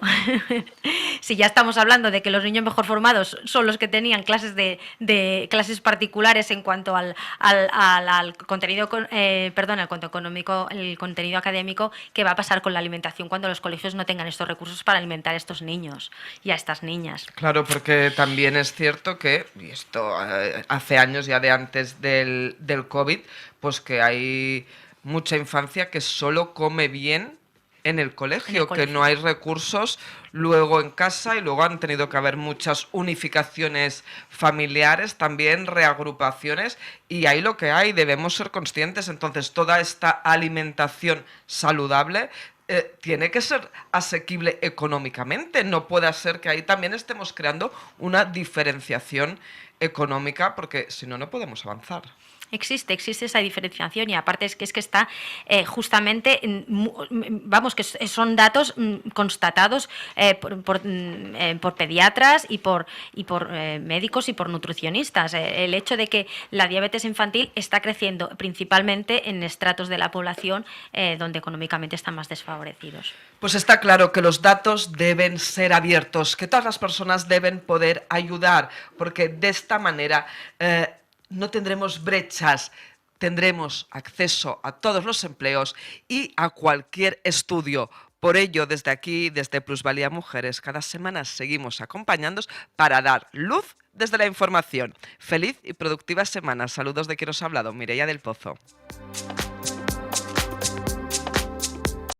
si ya estamos hablando de que los niños mejor formados son los que tenían clases de clases particulares en cuanto al contenido, al cuanto económico, el contenido académico, ¿qué va a pasar con la alimentación cuando los colegios no tengan estos recursos para alimentar a estos niños y a estas niñas? Claro, porque también es cierto que, y esto hace años ya de antes del COVID, pues que hay mucha infancia que solo come bien en el colegio, que no hay recursos luego en casa, y luego han tenido que haber muchas unificaciones familiares, también reagrupaciones, y ahí lo que hay, debemos ser conscientes. Entonces, toda esta alimentación saludable tiene que ser asequible económicamente. No puede ser que ahí también estemos creando una diferenciación económica, porque si no, no podemos avanzar. Existe esa diferenciación, y aparte es que está justamente, vamos, que son datos constatados por pediatras y por médicos y por nutricionistas. El hecho de que la diabetes infantil está creciendo principalmente en estratos de la población donde económicamente están más desfavorecidos. Pues está claro que los datos deben ser abiertos, que todas las personas deben poder ayudar, porque de esta manera no tendremos brechas, tendremos acceso a todos los empleos y a cualquier estudio. Por ello, desde aquí, desde Plusvalía Mujeres, cada semana seguimos acompañándoos para dar luz desde la información. Feliz y productiva semana. Saludos de quien os ha hablado, Mireia del Pozo.